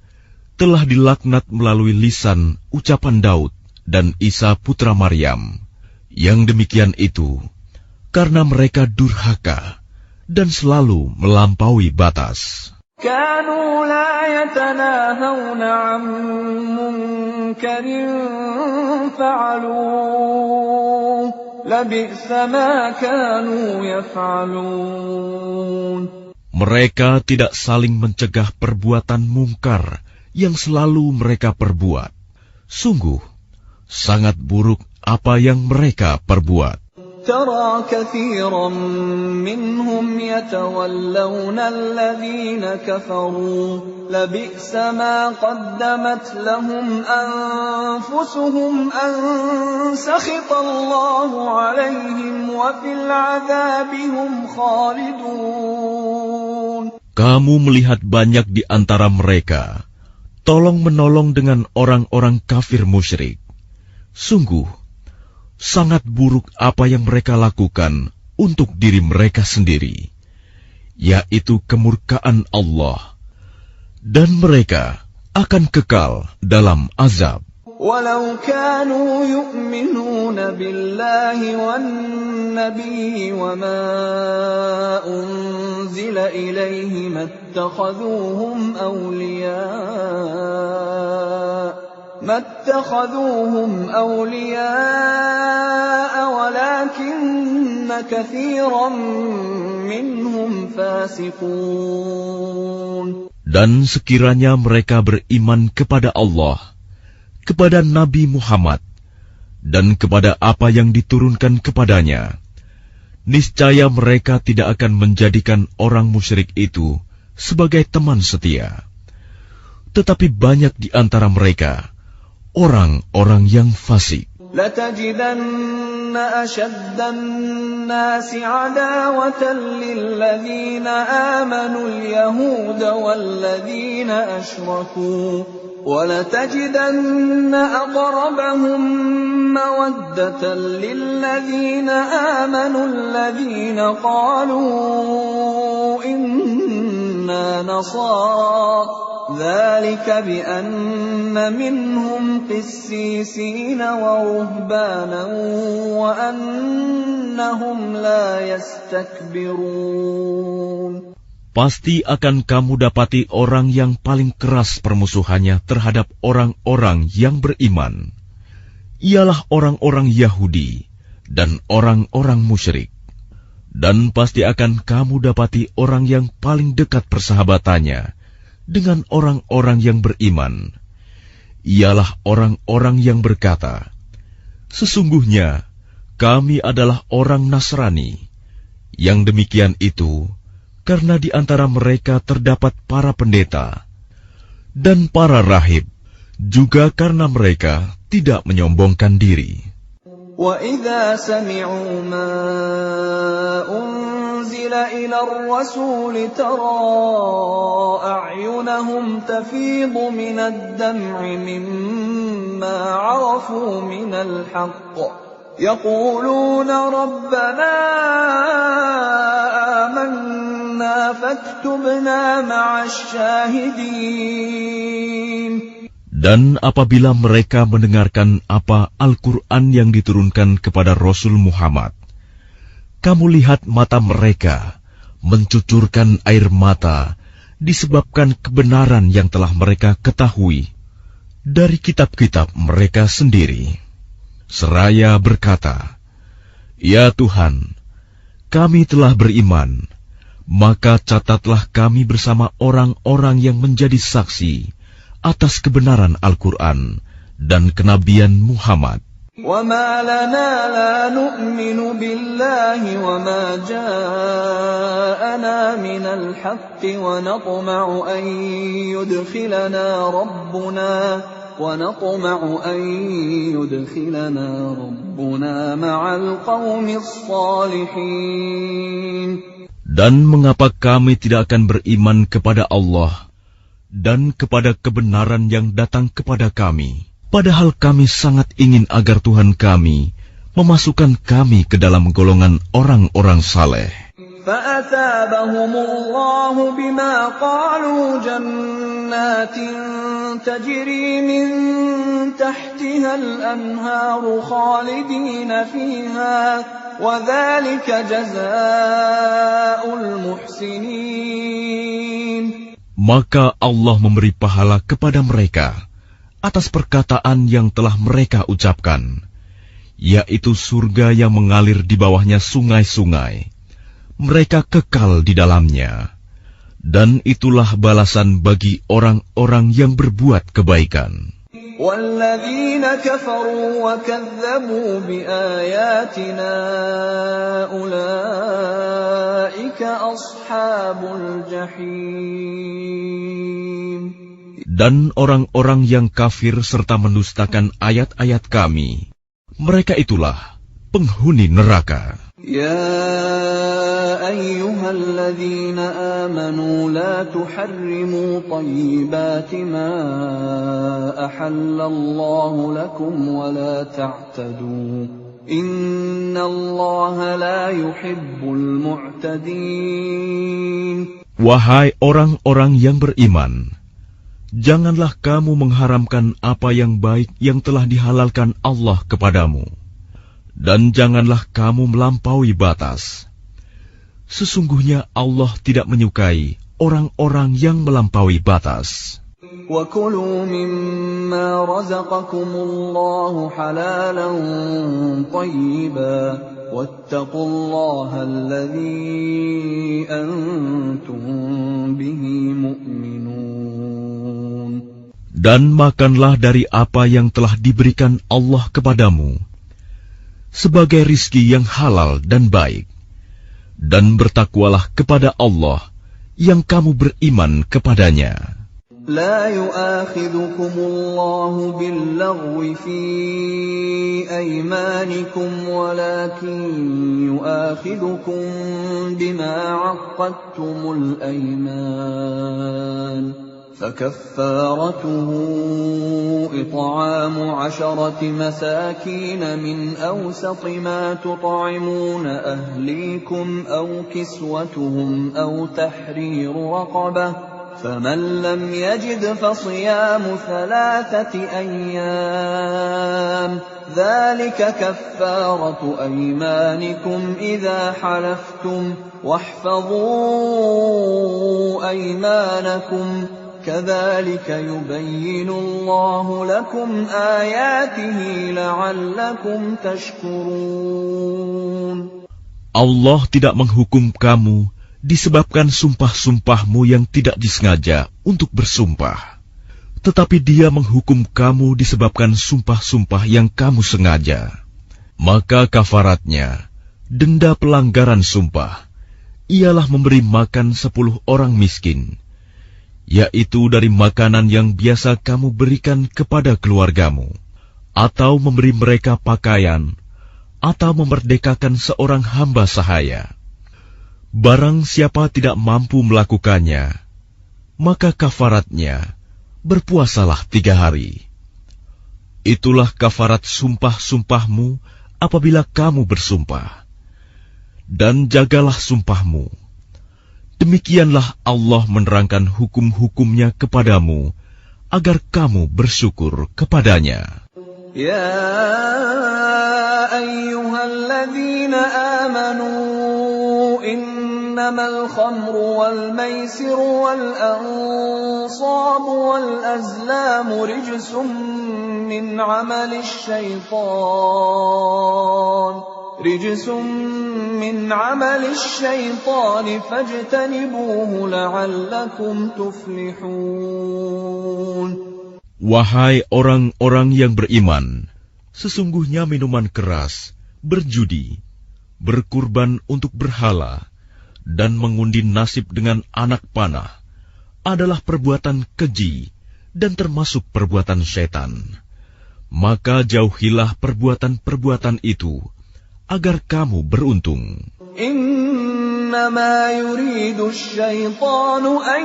telah dilaknat melalui lisan ucapan Daud dan Isa putra Maryam. Yang demikian itu karena mereka durhaka dan selalu melampaui batas. كانوا لا يتناهون عن منكر فعلوه لبئس ما كانوا يفعلون. Mereka tidak saling mencegah perbuatan mungkar yang selalu mereka perbuat. Sungguh sangat buruk apa yang mereka perbuat. ترى كثيرا منهم يتولون الذين كفروا لبئس ما قدمت لهم أنفسهم أن سخط الله عليهم وفي العذاب هم خالدون. Kamu melihat banyak di antara mereka tolong-menolong dengan orang-orang kafir musyrik. Sungguh, sangat buruk apa yang mereka lakukan untuk diri mereka sendiri, yaitu kemurkaan Allah, dan mereka akan kekal dalam azab. ولو كانوا يؤمنون بالله والنبي وما أنزل إليه ما اتخذوهم أولياء ولكن كثيرا منهم فاسقون. Dan sekiranya mereka beriman kepada Allah, kepada Nabi Muhammad, dan kepada apa yang diturunkan kepadanya, niscaya mereka tidak akan menjadikan orang musyrik itu sebagai teman setia. Tetapi banyak di antara mereka orang-orang yang fasik. لَتَجِدَنَّ أَشَدَّ النَّاسِ عَدَاوَةً لِلَّذِينَ آمَنُوا الْيَهُودَ وَالَّذِينَ أَشْرَكُوا وَلَتَجِدَنَّ أَقْرَبَهُم مَّوَدَّةً لِّلَّذِينَ آمَنُوا الَّذِينَ قَالُوا إِنَّا نَصَارَىٰ ذَلِكَ بِأَنَّ مِنْهُمْ قِسِّيسِينَ وَرُهْبَانًا وَأَنَّهُمْ لَا يَسْتَكْبِرُونَ. Pasti akan kamu dapati orang yang paling keras permusuhannya terhadap orang-orang yang beriman, ialah orang-orang Yahudi dan orang-orang musyrik. Dan pasti akan kamu dapati orang yang paling dekat persahabatannya dengan orang-orang yang beriman, ialah orang-orang yang berkata, "Sesungguhnya kami adalah orang Nasrani." Yang demikian itu karena di antara mereka terdapat para pendeta dan para rahib, juga karena mereka tidak menyombongkan diri. وَإِذَا سَمِعُوا مَا أُنزِلَ إِلَى الرَّسُولِ تَرَىٰ أَعْيُنَهُمْ تَفِيضُ مِنَ الدَّمْعِ مِمَّا عَرَفُوا مِنَ الْحَقِّ يَقُولُونَ رَبَّنَا آمَنَّا فَاكْتُبْنَا مَعَ الشَّاهِدِينَ. Dan apabila mereka mendengarkan apa Al-Quran yang diturunkan kepada Rasul Muhammad, kamu lihat mata mereka mencucurkan air mata disebabkan kebenaran yang telah mereka ketahui dari kitab-kitab mereka sendiri. Seraya berkata, "Ya Tuhan, kami telah beriman, maka catatlah kami bersama orang-orang yang menjadi saksi atas kebenaran Al-Quran dan kenabian Muhammad." وَمَا لَنَا لَا نُؤْمِنُ بِاللَّهِ وَمَا جَاءَنَا مِنَ الْحَقِّ وَنَطْمَعُ أَن يُدْخِلَنَا رَبُّنَا مَعَ الْقَوْمِ الصَّالِحِينَ. Dan mengapa kami tidak akan beriman kepada Allah dan kepada kebenaran yang datang kepada kami, padahal kami sangat ingin agar Tuhan kami memasukkan kami ke dalam golongan orang-orang saleh. فَأَثَابَهُمُ اللَّهُ بِمَا قَالُوا جَنَّاتٍ تَجْرِي مِن تَحْتِهَا الْأَنْهَارُ خَالِدِينَ فِيهَا وَذَلِكَ جَزَاءُ الْمُحْسِنِينَ. Maka Allah memberi pahala kepada mereka atas perkataan yang telah mereka ucapkan, yaitu surga yang mengalir di bawahnya sungai-sungai. Mereka kekal di dalamnya, dan itulah balasan bagi orang-orang yang berbuat kebaikan. والذين كفروا وكذبوا بآياتنا أولئك أصحاب الجحيم. Dan orang-orang yang kafir serta mendustakan ayat-ayat Kami, mereka itulah penghuni neraka. يا أيها الذين آمنوا لا تحرموا طيبات ما أحل الله لكم ولا تعتدوا إن الله لا يحب المعتدين. Wahai orang-orang yang beriman, janganlah kamu mengharamkan apa yang baik yang telah dihalalkan Allah kepadamu. Dan janganlah kamu melampaui batas. Sesungguhnya Allah tidak menyukai orang-orang yang melampaui batas. وَكُلُوا مِمَّا رَزَقَكُمُ اللَّهُ حَلَالًا طَيِّبًا وَاتَّقُوا اللَّهَ الَّذِي أَنْتُمْ بِهِ مُؤْمِنُونَ. Dan makanlah dari apa yang telah diberikan Allah kepadamu sebagai rizki yang halal dan baik, dan bertakwalah kepada Allah yang kamu beriman kepadanya. لا يؤاخذكم الله باللغو في أيمانكم ولكن يؤاخذكم بما عقدتم الأيمان فكفارته إطعام 10 مساكين من أوسط ما تطعمون أهليكم أو كسوتهم أو تحرير رقبة فمن لم يجد فصيام 3 أيام ذلك كفارة أيمانكم إذا حلفتم واحفظوا أيمانكم كذلك يبين الله لكم آياته لعلكم تشكرون. Allah tidak menghukum kamu disebabkan sumpah-sumpahmu yang tidak disengaja untuk bersumpah. Tetapi Dia menghukum kamu disebabkan sumpah-sumpah yang kamu sengaja. Maka kafaratnya, denda pelanggaran sumpah, ialah memberi makan 10 orang miskin, yaitu dari makanan yang biasa kamu berikan kepada keluargamu, atau memberi mereka pakaian, atau memerdekakan seorang hamba sahaya. Barang siapa tidak mampu melakukannya, maka kafaratnya berpuasalah 3 hari. Itulah kafarat sumpah-sumpahmu apabila kamu bersumpah. Dan jagalah sumpahmu. Demikianlah Allah menerangkan hukum-hukumnya kepadamu, agar kamu bersyukur kepadanya. Ya ayyuhalladzina amanu innamal khamru wal maisiru wal ansabu wal azlamu rijsum min amali syaitan fajtanibuhu la'allakum tuflihun. Wahai orang-orang yang beriman, sesungguhnya minuman keras, berjudi, berkurban untuk berhala, dan mengundi nasib dengan anak panah adalah perbuatan keji dan termasuk perbuatan syaitan. Maka jauhilah perbuatan-perbuatan itu, agar kamu beruntung. إنما يريد الشيطان أن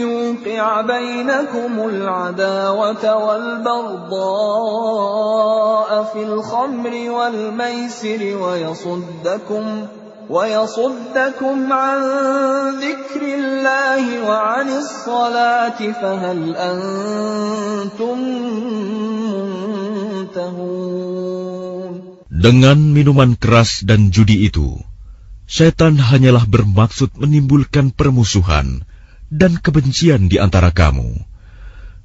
يوقع بينكم العداوة والبغضاء في الخمر والميسر ويصدكم عن ذكر الله وعن الصلاة فهل أنتم منتهون. Dengan minuman keras dan judi itu, Syaitan hanyalah bermaksud menimbulkan permusuhan dan kebencian di antara kamu,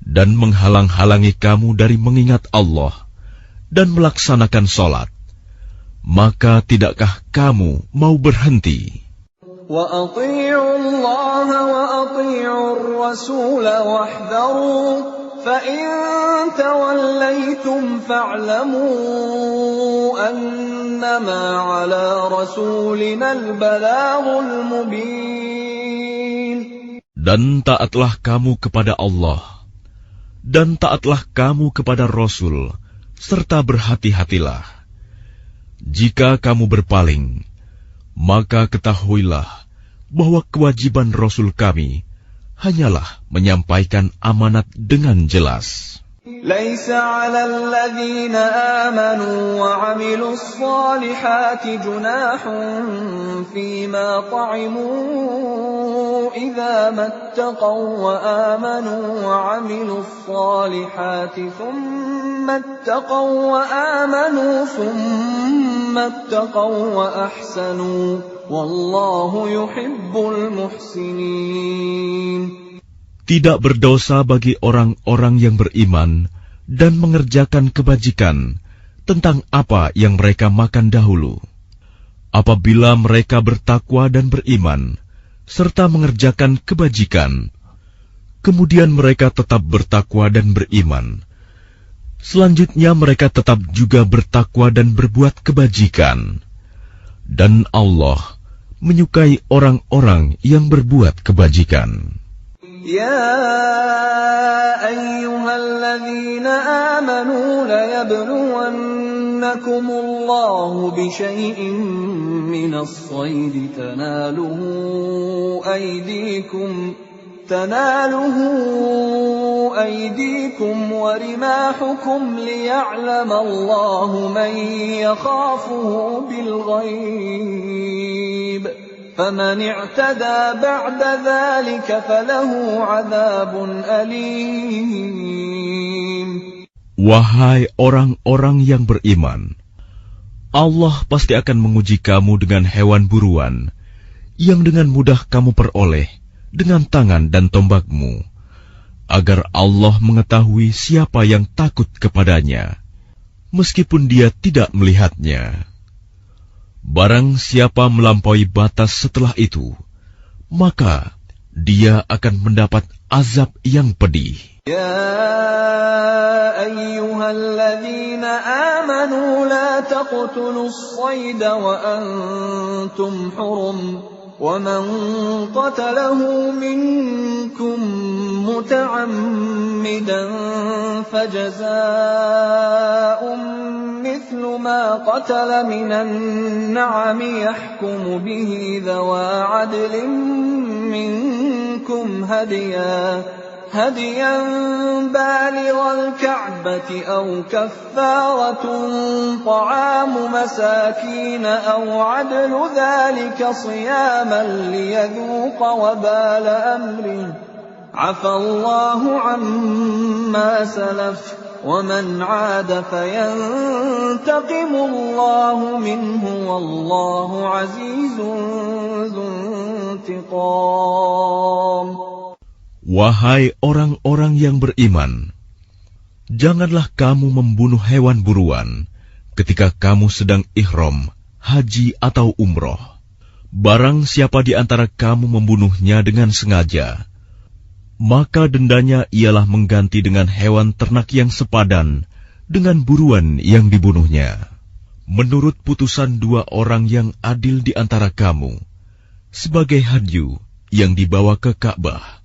dan menghalang-halangi kamu dari mengingat Allah dan melaksanakan sholat. Maka tidakkah kamu mau berhenti? وَأَطِيعُوا اللَّهَ وَأَطِيعُوا الرَّسُولَ وَاحْذَرُوا فَإِن تَوَلَّيْتُمْ فَاعْلَمُوا أَنَّمَا عَلَى رَسُولِنَا الْبَلَاغُ الْمُبِينُ. Dan taatlah kamu kepada Allah, dan taatlah kamu kepada Rasul, serta berhati-hatilah. Jika kamu berpaling, maka ketahuilah bahwa kewajiban Rasul kami hanyalah menyampaikan amanat dengan jelas. لَيْسَ عَلَى الَّذِينَ آمَنُوا وَعَمِلُوا الصَّالِحَاتِ جُنَاحٌ فِيمَا طَعِمُوا إِذَا مَا اتَّقَوا وَآمَنُوا وَعَمِلُوا الصَّالِحَاتِ ثُمَّ اتَّقَوا وَآمَنُوا ثُمَّ اتَّقَوا وَأَحْسَنُوا وَاللَّهُ يُحِبُّ الْمُحْسِنِينَ. Tidak berdosa bagi orang-orang yang beriman dan mengerjakan kebajikan tentang apa yang mereka makan dahulu. Apabila mereka bertakwa dan beriman, serta mengerjakan kebajikan, kemudian mereka tetap bertakwa dan beriman. Selanjutnya mereka tetap juga bertakwa dan berbuat kebajikan. Dan Allah menyukai orang-orang yang berbuat kebajikan. يَا أَيُّهَا الَّذِينَ آمَنُوا لَيَبْلُوَنَّكُمُ اللَّهُ بِشَيْءٍ مِّنَ الصَّيْدِ تَنَالُهُ أَيْدِيكُمْ وَرِمَاحُكُمْ لِيَعْلَمَ اللَّهُ مَن يَخَافُهُ بِالْغَيْبِ فَمَنِ اعْتَدَى بَعْدَ ذَلِكَ فَلَهُ عَذَابٌ أَلِيمٌ. Wahai orang-orang yang beriman, Allah pasti akan menguji kamu dengan hewan buruan yang dengan mudah kamu peroleh dengan tangan dan tombakmu, agar Allah mengetahui siapa yang takut kepadanya, meskipun dia tidak melihatnya. Barang siapa melampaui batas setelah itu, maka dia akan mendapat azab yang pedih. يَا أَيُّهَا الَّذِينَ آمَنُوا لَا تَقْتُلُوا الصَّيْدَ وَأَنتُمْ حُرُمٌ وَمَنْ قَتَلَهُ مِنْكُمْ مُتَعَمِّدًا فَجَزَاءٌ مِثْلُ مَا قَتَلَ مِنَ النَّعَمِ يَحْكُمُ بِهِ ذَوَا عَدْلٍ مِنْكُمْ هديا بالغ الكعبة أو كفارة طعام مساكين أو عدل ذلك صياما ليذوق وبال أمره عفى الله عما سلف ومن عاد فينتقم الله منه والله عزيز ذو انتقام. Wahai orang-orang yang beriman, janganlah kamu membunuh hewan buruan ketika kamu sedang ihram, haji atau umroh. Barang siapa di antara kamu membunuhnya dengan sengaja, maka dendanya ialah mengganti dengan hewan ternak yang sepadan dengan buruan yang dibunuhnya. Menurut putusan dua orang yang adil di antara kamu, sebagai hadyu yang dibawa ke Ka'bah,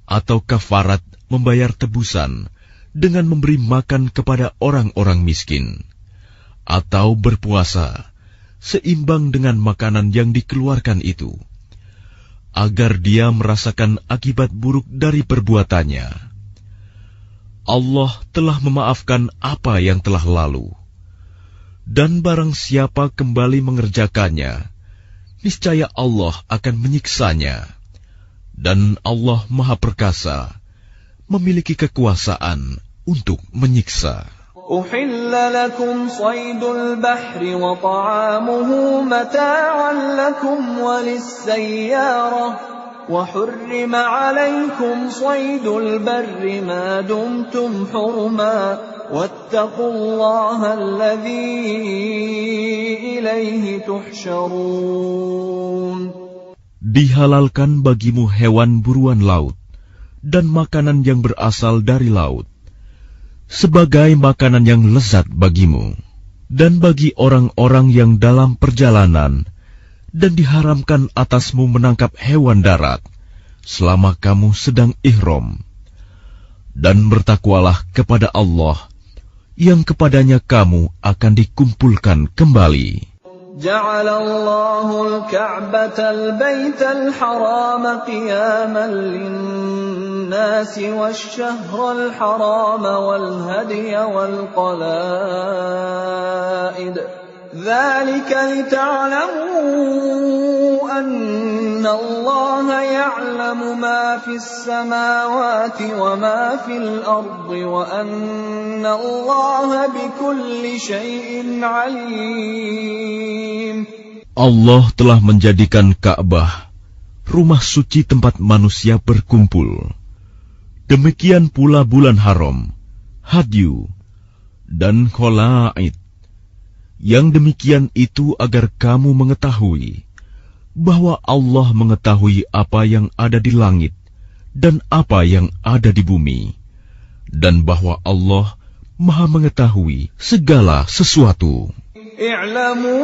atau kafarat membayar tebusan dengan memberi makan kepada orang-orang miskin, atau berpuasa seimbang dengan makanan yang dikeluarkan itu, agar dia merasakan akibat buruk dari perbuatannya. Allah telah memaafkan apa yang telah lalu, dan barang siapa kembali mengerjakannya, niscaya Allah akan menyiksanya. Dan Allah Maha Perkasa, memiliki kekuasaan untuk menyiksa. أحل لكم صيد البحر وطعامه متاعا لكم وللسيارة وحرم عليكم صيد البر ما دمتم حرما واتقوا الله الذي إليه تحشرون. Dihalalkan bagimu hewan buruan laut dan makanan yang berasal dari laut, sebagai makanan yang lezat bagimu, dan bagi orang-orang yang dalam perjalanan, dan diharamkan atasmu menangkap hewan darat selama kamu sedang ihram. Dan bertakwalah kepada Allah, yang kepadanya kamu akan dikumpulkan kembali. جعل الله الكعبة البيت الحرام قياما للناس والشهر الحرام والهدي والقلائد ذلك لتعلموا أن الله يعلم ما في السماوات وما في الأرض وأن الله بكل شيء عليم. Allah telah menjadikan Ka'bah rumah suci tempat manusia berkumpul. Demikian pula bulan haram, hadyu, dan kholaid. Yang demikian itu agar kamu mengetahui bahwa Allah mengetahui apa yang ada di langit dan apa yang ada di bumi, dan bahwa Allah Maha mengetahui segala sesuatu. I'lamu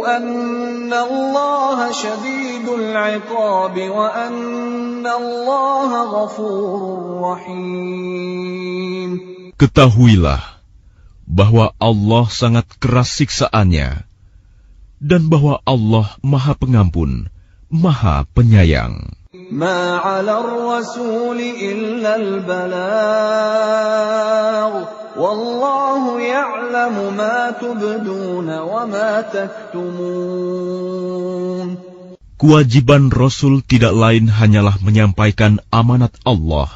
anna Allah syadidul 'iqab wa anna Allah ghafurur rahim. Ketahuilah bahwa Allah sangat keras siksaannya, dan bahwa Allah Maha Pengampun, Maha Penyayang. Ma 'ala ar-rasul illa al-balagh, wallahu ya'lamu ma tubduna wa ma taktumun. Kewajiban Rasul tidak lain hanyalah menyampaikan amanat Allah,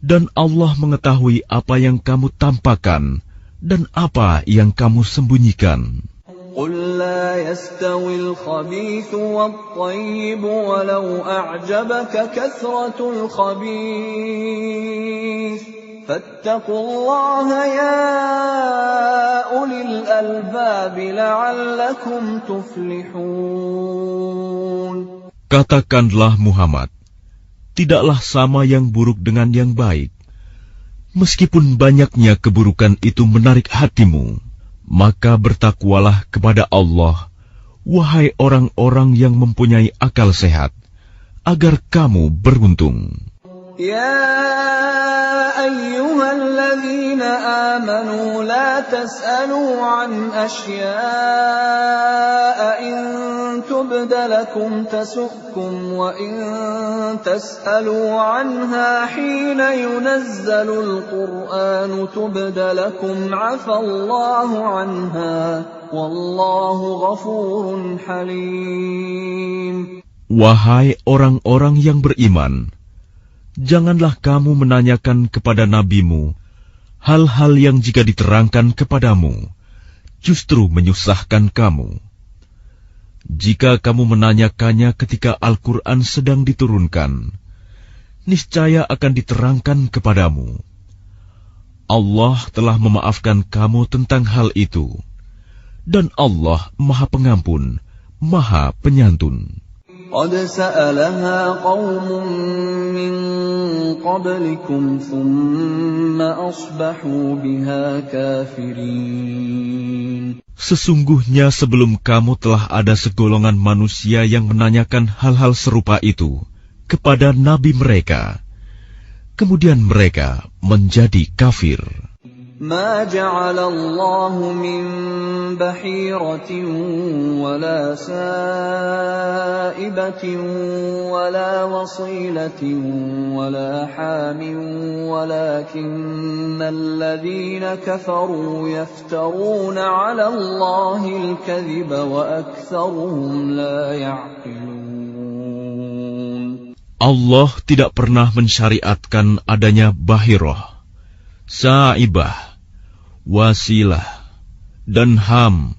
dan Allah mengetahui apa yang kamu tampakkan dan apa yang kamu sembunyikan. قل لا يستوي الخبيث والطيب ولو أعجبك كثرة الخبيث فاتقوا الله يا أولي الألباب لعلكم تفلحون. Katakanlah Muhammad, tidaklah sama yang buruk dengan yang baik. Meskipun banyaknya keburukan itu menarik hatimu, maka bertakwalah kepada Allah, wahai orang-orang yang mempunyai akal sehat, agar kamu beruntung. Ya ayyuhalladzina amanu la tas'alu an asya'a in tubda lakum tasukkum wa in tas'alu anha hina yunazzalul qur'anu tubda lakum 'afallahu anha wallahu ghafurun halim. Wahai orang-orang yang beriman, janganlah kamu menanyakan kepada nabimu hal-hal yang jika diterangkan kepadamu justru menyusahkan kamu. Jika kamu menanyakannya ketika Al-Quran sedang diturunkan, niscaya akan diterangkan kepadamu. Allah telah memaafkan kamu tentang hal itu, dan Allah Maha Pengampun, Maha Penyantun. قد سألها قوم من قبلكم ثم أصبحوا بها كافرين. Sesungguhnya sebelum kamu telah ada segolongan manusia yang menanyakan hal-hal serupa itu kepada nabi mereka, kemudian mereka menjadi kafir. ما جعل الله من بحيرة ولا سائبة ولا وصيلة ولا حام ولكن الذين كفروا يفترون على الله الكذب وأكثرهم لا يعقلون. Allah tidak pernah mensyariatkan adanya bahirah, saibah, wasilah, dan ham,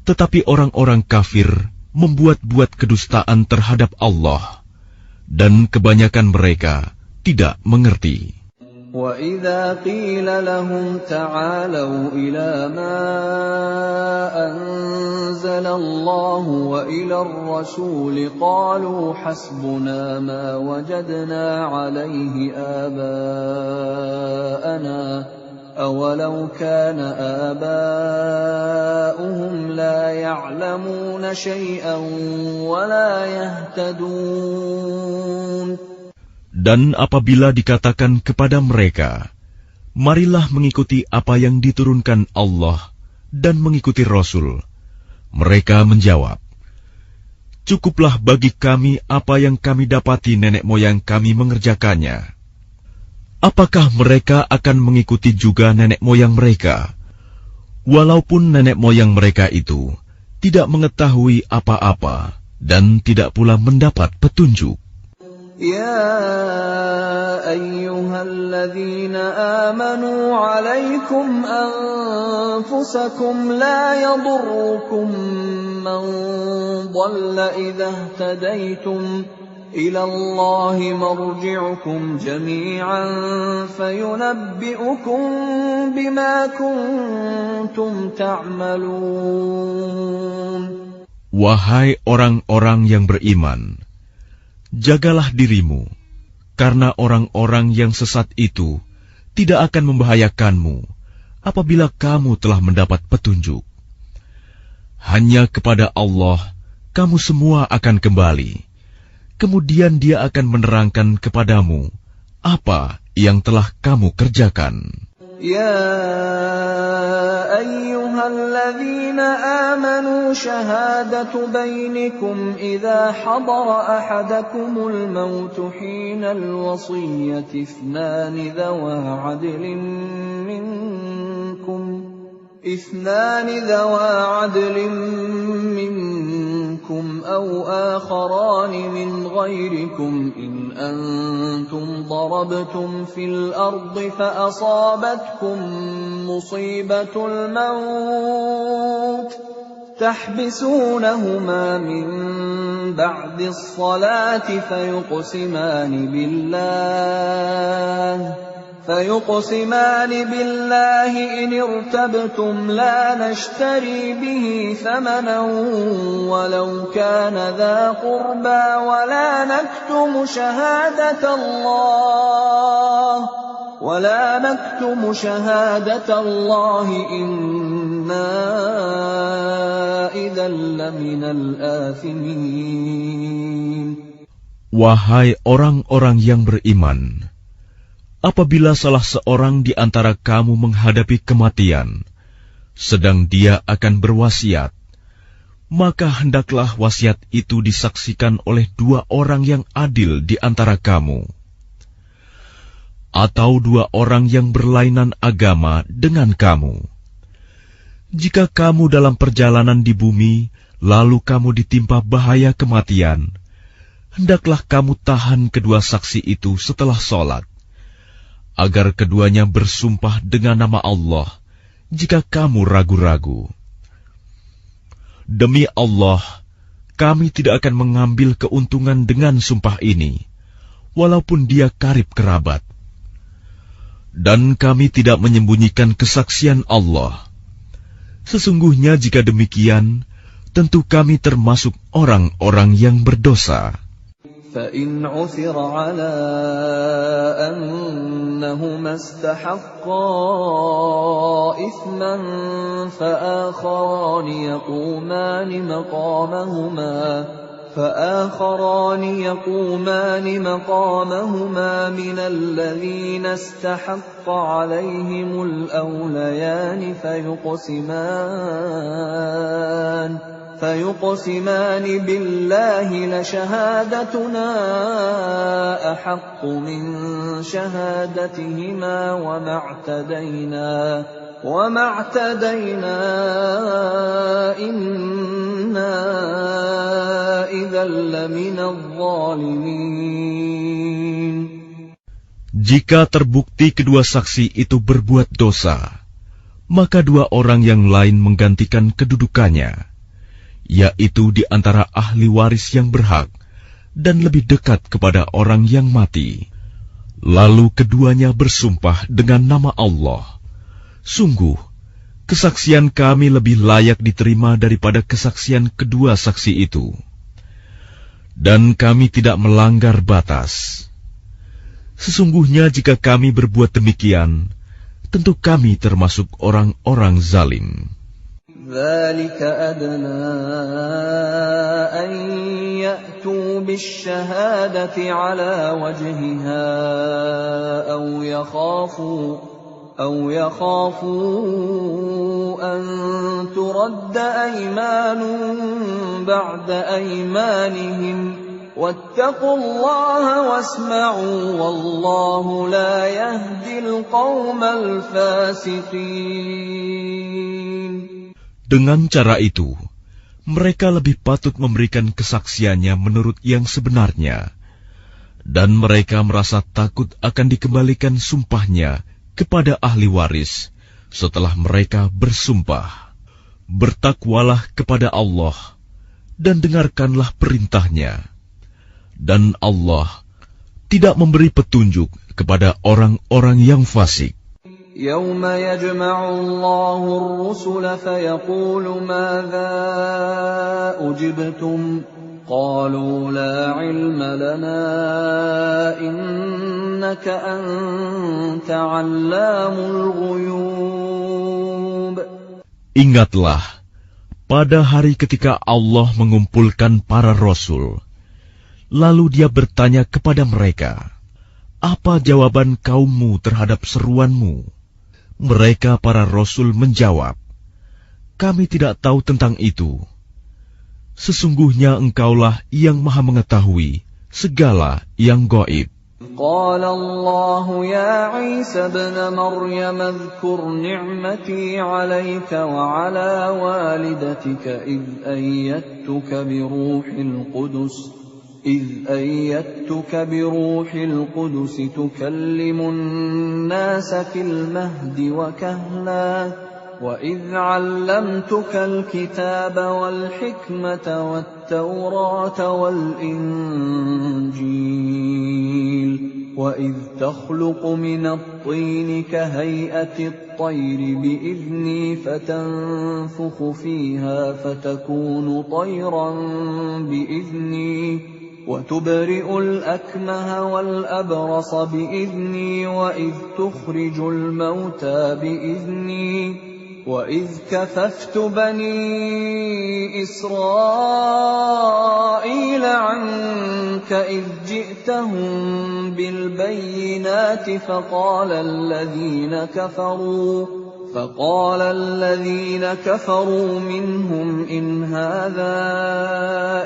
tetapi orang-orang kafir membuat-buat kedustaan terhadap Allah, dan kebanyakan mereka tidak mengerti. وَإِذَا قِيلَ لَهُمْ تَعَالَوْا إِلَى مَا أَنزَلَ اللَّهُ وَإِلَى الرَّسُولِ قَالُوا حَسْبُنَا مَا وَجَدْنَا عَلَيْهِ آبَاءَنَا أَوَلَوْ كَانَ آبَاؤُهُمْ لَا يَعْلَمُونَ شَيْئًا وَلَا يَهْتَدُونَ. Dan apabila dikatakan kepada mereka, marilah mengikuti apa yang diturunkan Allah dan mengikuti Rasul, mereka menjawab, cukuplah bagi kami apa yang kami dapati nenek moyang kami mengerjakannya. Apakah mereka akan mengikuti juga nenek moyang mereka, walaupun nenek moyang mereka itu tidak mengetahui apa-apa dan tidak pula mendapat petunjuk? يا أيها الذين آمنوا عليكم أنفسكم لا يضركم من ضل إذا اهتديتم إلى الله مرجعكم جميعا فينبئكم بما كنتم تعملون. Wahai orang-orang yang beriman, jagalah dirimu, karena orang-orang yang sesat itu tidak akan membahayakanmu apabila kamu telah mendapat petunjuk. Hanya kepada Allah kamu semua akan kembali, kemudian Dia akan menerangkan kepadamu apa yang telah kamu kerjakan. يا أيها الذين آمنوا شهادة بينكم إذا حضر أحدكم الموت حين الوصية اثنان ذوى عدل منكم أو آخران من غيركم إن أنتم ضربتم في الأرض فأصابتكم مصيبة الموت تحبسونهما من بعد الصلاة فيقسمان بالله إن ارتبتم لا نشتري به ثمنا ولو كان ذا قربى ولا نكتم شهادة الله إنا إذا لمن الآثمين. Wahai orang-orang yang beriman, apabila salah seorang di antara kamu menghadapi kematian, sedang dia akan berwasiat, maka hendaklah wasiat itu disaksikan oleh dua orang yang adil di antara kamu, atau dua orang yang berlainan agama dengan kamu. Jika kamu dalam perjalanan di bumi, lalu kamu ditimpa bahaya kematian, hendaklah kamu tahan kedua saksi itu setelah sholat, agar keduanya bersumpah dengan nama Allah jika kamu ragu-ragu. Demi Allah, kami tidak akan mengambil keuntungan dengan sumpah ini, walaupun dia karib kerabat. Dan kami tidak menyembunyikan kesaksian Allah. Sesungguhnya jika demikian, tentu kami termasuk orang-orang yang berdosa. فَإِنْ عُثِرَ عَلَىٰ أَنَّهُمَا اسْتَحَقَّا إِثْمًا فآخران يقومان مقامهما من الذين استحق عليهم الأوليان فيقسمان بالله لشهادتنا أحق من شهادتهما وما اعتدينا إنا إذا لمن الظالمين. Jika terbukti kedua saksi itu berbuat dosa, maka dua orang yang lain menggantikan kedudukannya, yaitu di antara ahli waris yang berhak dan lebih dekat kepada orang yang mati. Lalu keduanya bersumpah dengan nama Allah, "Sungguh, kesaksian kami lebih layak diterima daripada kesaksian kedua saksi itu. Dan kami tidak melanggar batas. Sesungguhnya jika kami berbuat demikian, tentu kami termasuk orang-orang zalim." ذلك أدنى أن يأتوا بالشهادة على وجهها أو يخافوا أن ترد أيمان بعد أيمانهم واتقوا الله واسمعوا والله لا يهدي القوم الفاسقين. Dengan cara itu, mereka lebih patut memberikan kesaksiannya menurut yang sebenarnya, dan mereka merasa takut akan dikembalikan sumpahnya kepada ahli waris setelah mereka bersumpah. Bertakwalah kepada Allah dan dengarkanlah perintahnya, dan Allah tidak memberi petunjuk kepada orang-orang yang fasik. يوم يجمع الله الرسل فيقول ماذا أجبتم قالوا لا علم لنا إنك أنت علام الغيوب. Ingatlah, pada hari ketika Allah mengumpulkan para rasul, lalu Dia bertanya kepada mereka, "Apa jawaban kaummu terhadap seruanmu?" Mereka para rasul menjawab, "Kami tidak tahu tentang itu. Sesungguhnya Engkaulah yang Maha mengetahui segala yang gaib." قال الله يا عيسى ابن مريم اذكر نعمتي عليك وعلى والدتك إذ أيدتك بروح القدس تكلم الناس في المهد وكهلا وإذ علمتك الكتاب والحكمة والتوراة والإنجيل وإذ تخلق من الطين كهيئة الطير بإذني فتنفخ فيها فتكون طيرا بإذني وتبرئ الأكمه والأبرص بإذني وإذ تخرج الموتى بإذني وإذ كففت بني إسرائيل عنك إذ جئتهم بالبينات فقال الذين كفروا منهم إن هذا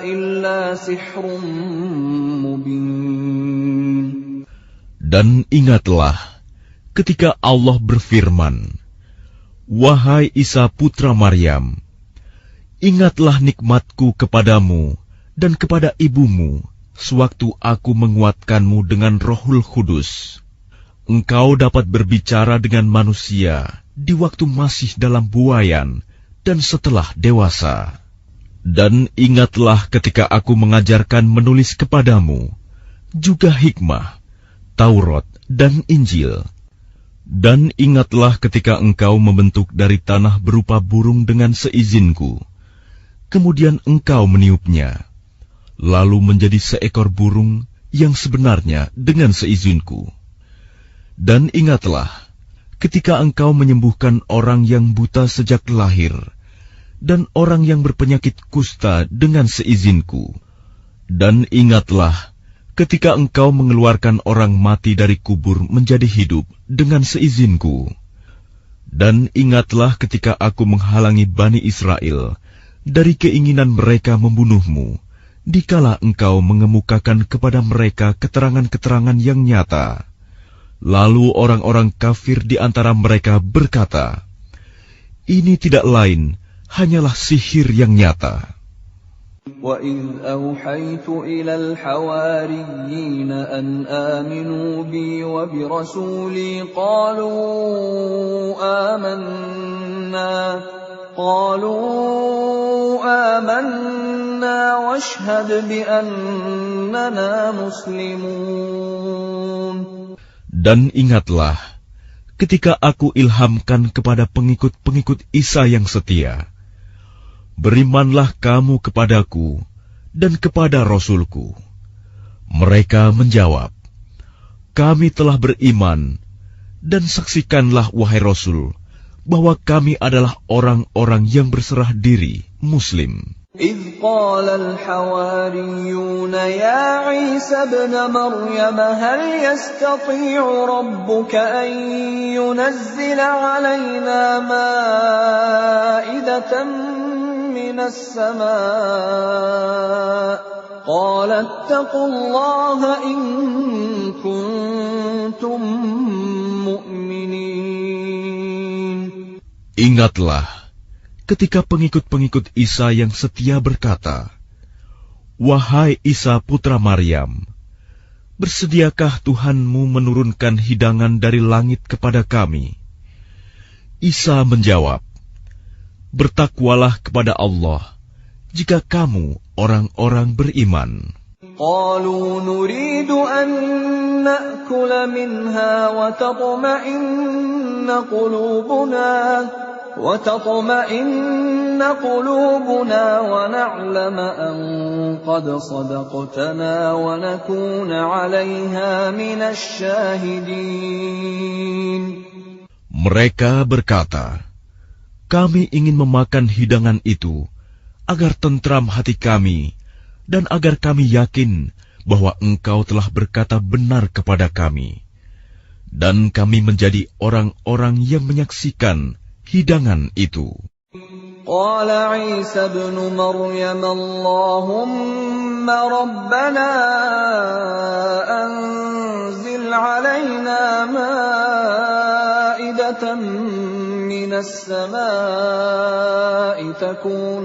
إلا سحر مبين. Dan ingatlah ketika Allah berfirman, "Wahai Isa putra Maryam, ingatlah nikmatku kepadamu dan kepada ibumu sewaktu aku menguatkanmu dengan Rohul Kudus. Engkau dapat berbicara dengan manusia di waktu masih dalam buayan dan setelah dewasa. Dan ingatlah ketika aku mengajarkan menulis kepadamu, juga hikmah, Taurat dan Injil. Dan ingatlah ketika engkau membentuk dari tanah berupa burung dengan seizinku, kemudian engkau meniupnya, lalu menjadi seekor burung yang sebenarnya dengan seizinku. Dan ingatlah ketika engkau menyembuhkan orang yang buta sejak lahir, dan orang yang berpenyakit kusta dengan seizinku. Dan ingatlah ketika engkau mengeluarkan orang mati dari kubur menjadi hidup dengan seizinku. Dan ingatlah ketika aku menghalangi Bani Israel dari keinginan mereka membunuhmu, dikala engkau mengemukakan kepada mereka keterangan-keterangan yang nyata. Lalu orang-orang kafir di antara mereka berkata, "Ini tidak lain, hanyalah sihir yang nyata." وَإِذْ أَوْحَيْتُ إِلَى الْحَوَارِيِّينَ أَنْ آمِنُوا بِي وَبِرَسُولِي قَالُوا آمَنَّا عنا واشهد بأننا مسلمون. Dan ingatlah ketika aku ilhamkan kepada pengikut-pengikut Isa yang setia, berimanlah kamu kepadaku dan kepada Rasulku. Mereka menjawab, kami telah beriman, dan saksikanlah wahai Rasul, bahwa kami adalah orang-orang yang berserah diri, Muslim. إذ قال الحواريون يا عيسى ابن مريم هل يستطيع ربك أن ينزل علينا مائدة من السماء قال اتقوا الله إن كنتم مؤمنين. Ingatlah ketika pengikut-pengikut Isa yang setia berkata, wahai Isa putra Maryam, bersediakah Tuhanmu menurunkan hidangan dari langit kepada kami? Isa menjawab, bertakwalah kepada Allah jika kamu orang-orang beriman. قالوا نريد أن نأكل منها وتطمئن قلوبنا ونعلم أن قد صدقتنا ونكون عليها من الشاهدين. Mereka berkata, kami ingin memakan hidangan itu agar tentram hati kami dan agar kami yakin bahwa engkau telah berkata benar kepada kami, dan kami menjadi orang-orang yang menyaksikan hidangan itu. قال عيسى ابن مريم اللهم ربنا أنزل علينا مائدة من السماء تكون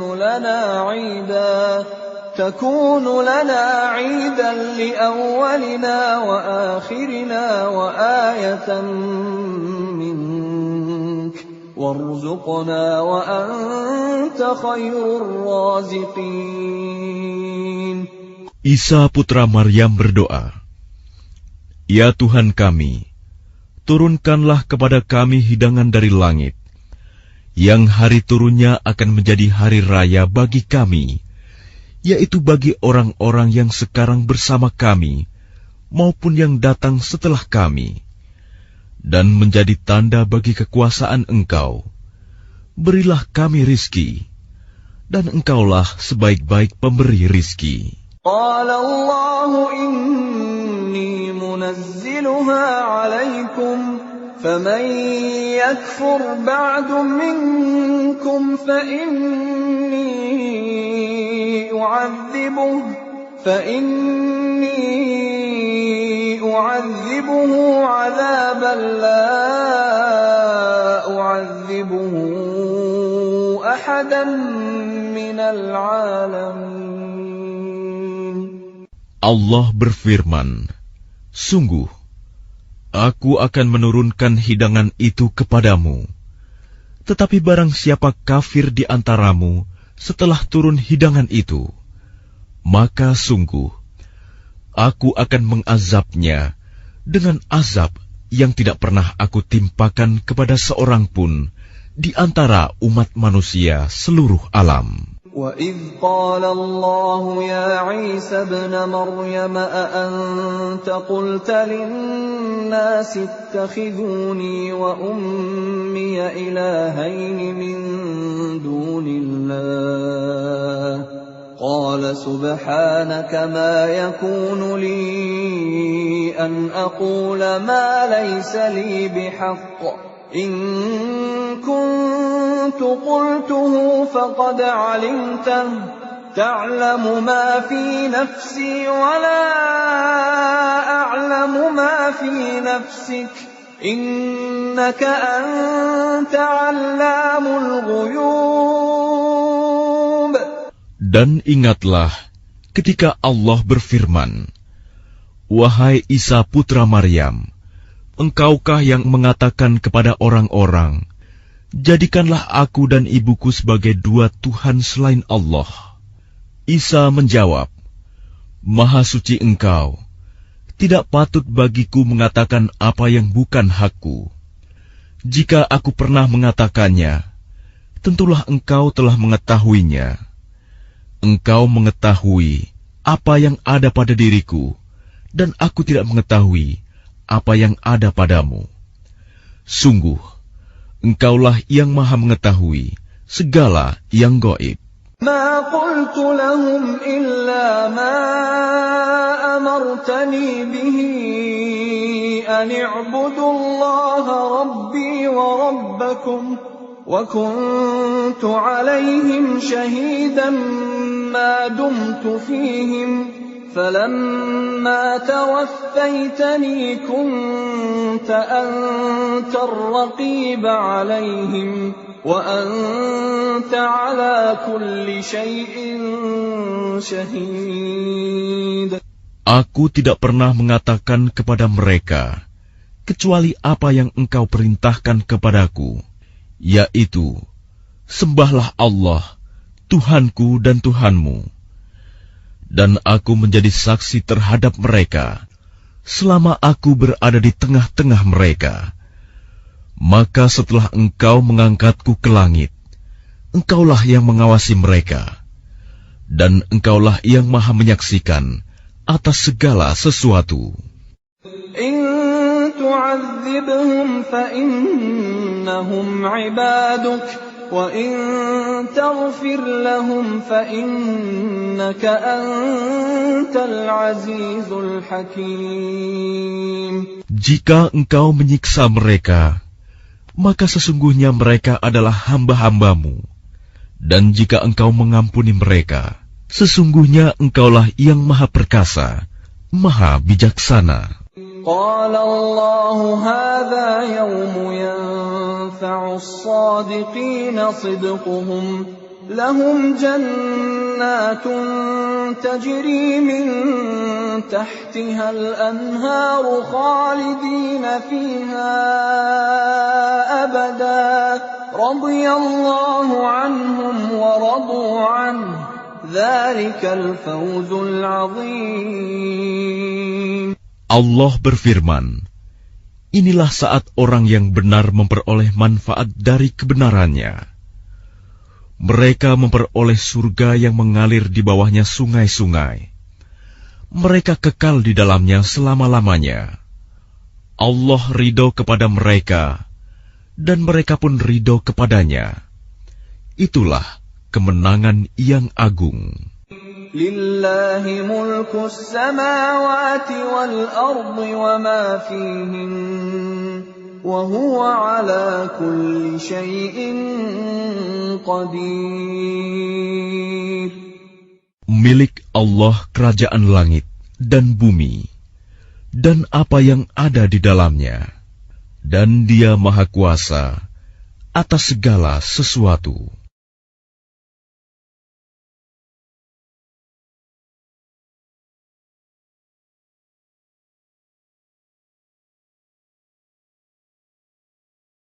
لنا عيدا لأولنا وآخرنا وآية منك وارزقنا وأنت خير الرازقين. Isa putra Maryam berdoa, ya Tuhan kami, turunkanlah kepada kami hidangan dari langit, yang hari turunnya akan menjadi hari raya bagi kami, yaitu bagi orang-orang yang sekarang bersama kami, maupun yang datang setelah kami, dan menjadi tanda bagi kekuasaan Engkau. Berilah kami rizki, dan Engkaulah sebaik-baik pemberi rizki. قال الله إني منزلها عليكم فمن يكفر بعد منكم فإني أعذبه عذابا لا أعذبه أحدا من العالمين. Allah berfirman, sungguh, aku akan menurunkan hidangan itu kepadamu. Tetapi barang siapa kafir di antaramu setelah turun hidangan itu, maka sungguh, aku akan mengazabnya dengan azab yang tidak pernah aku timpakan kepada seorang pun di antara umat manusia seluruh alam. وَإِذْ قَالَ اللَّهُ يَا عِيسَى ابْنَ مَرْيَمَ أَأَنْتَ قُلْتَ لِلنَّاسِ اتَّخِذُونِي وَأُمِّيَ إِلَٰهَيْنِ مِن دُونِ اللَّهِ قَالَ سُبْحَانَكَ مَا يَكُونُ لِي أَنْ أَقُولَ مَا لَيْسَ لِي بِحَقٍّ إن كنت قلته فقد علمته تعلم ما في نفسي ولا أعلم ما في نفسك إنك أنت علام الغيوب. Dan ingatlah ketika Allah berfirman, wahai Isa putra Maryam, engkaukah yang mengatakan kepada orang-orang, jadikanlah aku dan ibuku sebagai dua Tuhan selain Allah? Isa menjawab, "Maha suci Engkau, tidak patut bagiku mengatakan apa yang bukan hakku. Jika aku pernah mengatakannya, tentulah Engkau telah mengetahuinya. Engkau mengetahui apa yang ada pada diriku, dan aku tidak mengetahui apa yang ada padamu. Sungguh, Engkaulah yang Maha mengetahui segala yang gaib." ما قلت لهم إلا ما أمرتني به أن اعبدوا الله ربي وربكم وكنت عليهم شهيدا ما دمت فيهم فلما توفيتني كنت أنت الرقيب عليهم وأنت على كل شيء شهيد. Aku tidak pernah mengatakan kepada mereka kecuali apa yang Engkau perintahkan kepadaku, yaitu, sembahlah Allah, Tuhanku dan Tuhanmu. Dan aku menjadi saksi terhadap mereka selama aku berada di tengah-tengah mereka. Maka setelah Engkau mengangkatku ke langit, Engkaulah yang mengawasi mereka, dan Engkaulah yang Maha menyaksikan atas segala sesuatu. In tu'adzibhum fa innahum 'ibaduk wa in taghfir lahum fa innaka antal 'azizul hakim. Jika Engkau menyiksa mereka, maka sesungguhnya mereka adalah hamba-hambamu. Dan jika Engkau mengampuni mereka, sesungguhnya Engkaulah yang Maha Perkasa, Maha Bijaksana. قال الله هذا يوم ينفع الصادقين صدقهم لهم جنات تجري من تحتها الأنهار خالدين فيها أبدا رضي الله عنهم ورضوا عنه ذلك الفوز العظيم. Allah berfirman, inilah saat orang yang benar memperoleh manfaat dari kebenarannya. Mereka memperoleh surga yang mengalir di bawahnya sungai-sungai. Mereka kekal di dalamnya selama-lamanya. Allah ridho kepada mereka, dan mereka pun ridho kepadanya. Itulah kemenangan yang agung. Lillahi mulkus samawati wal ardi wa ma fihin wa huwa ala kulli syai'in qadir. Milik Allah kerajaan langit dan bumi dan apa yang ada di dalamnya, dan Dia Maha Kuasa atas segala sesuatu.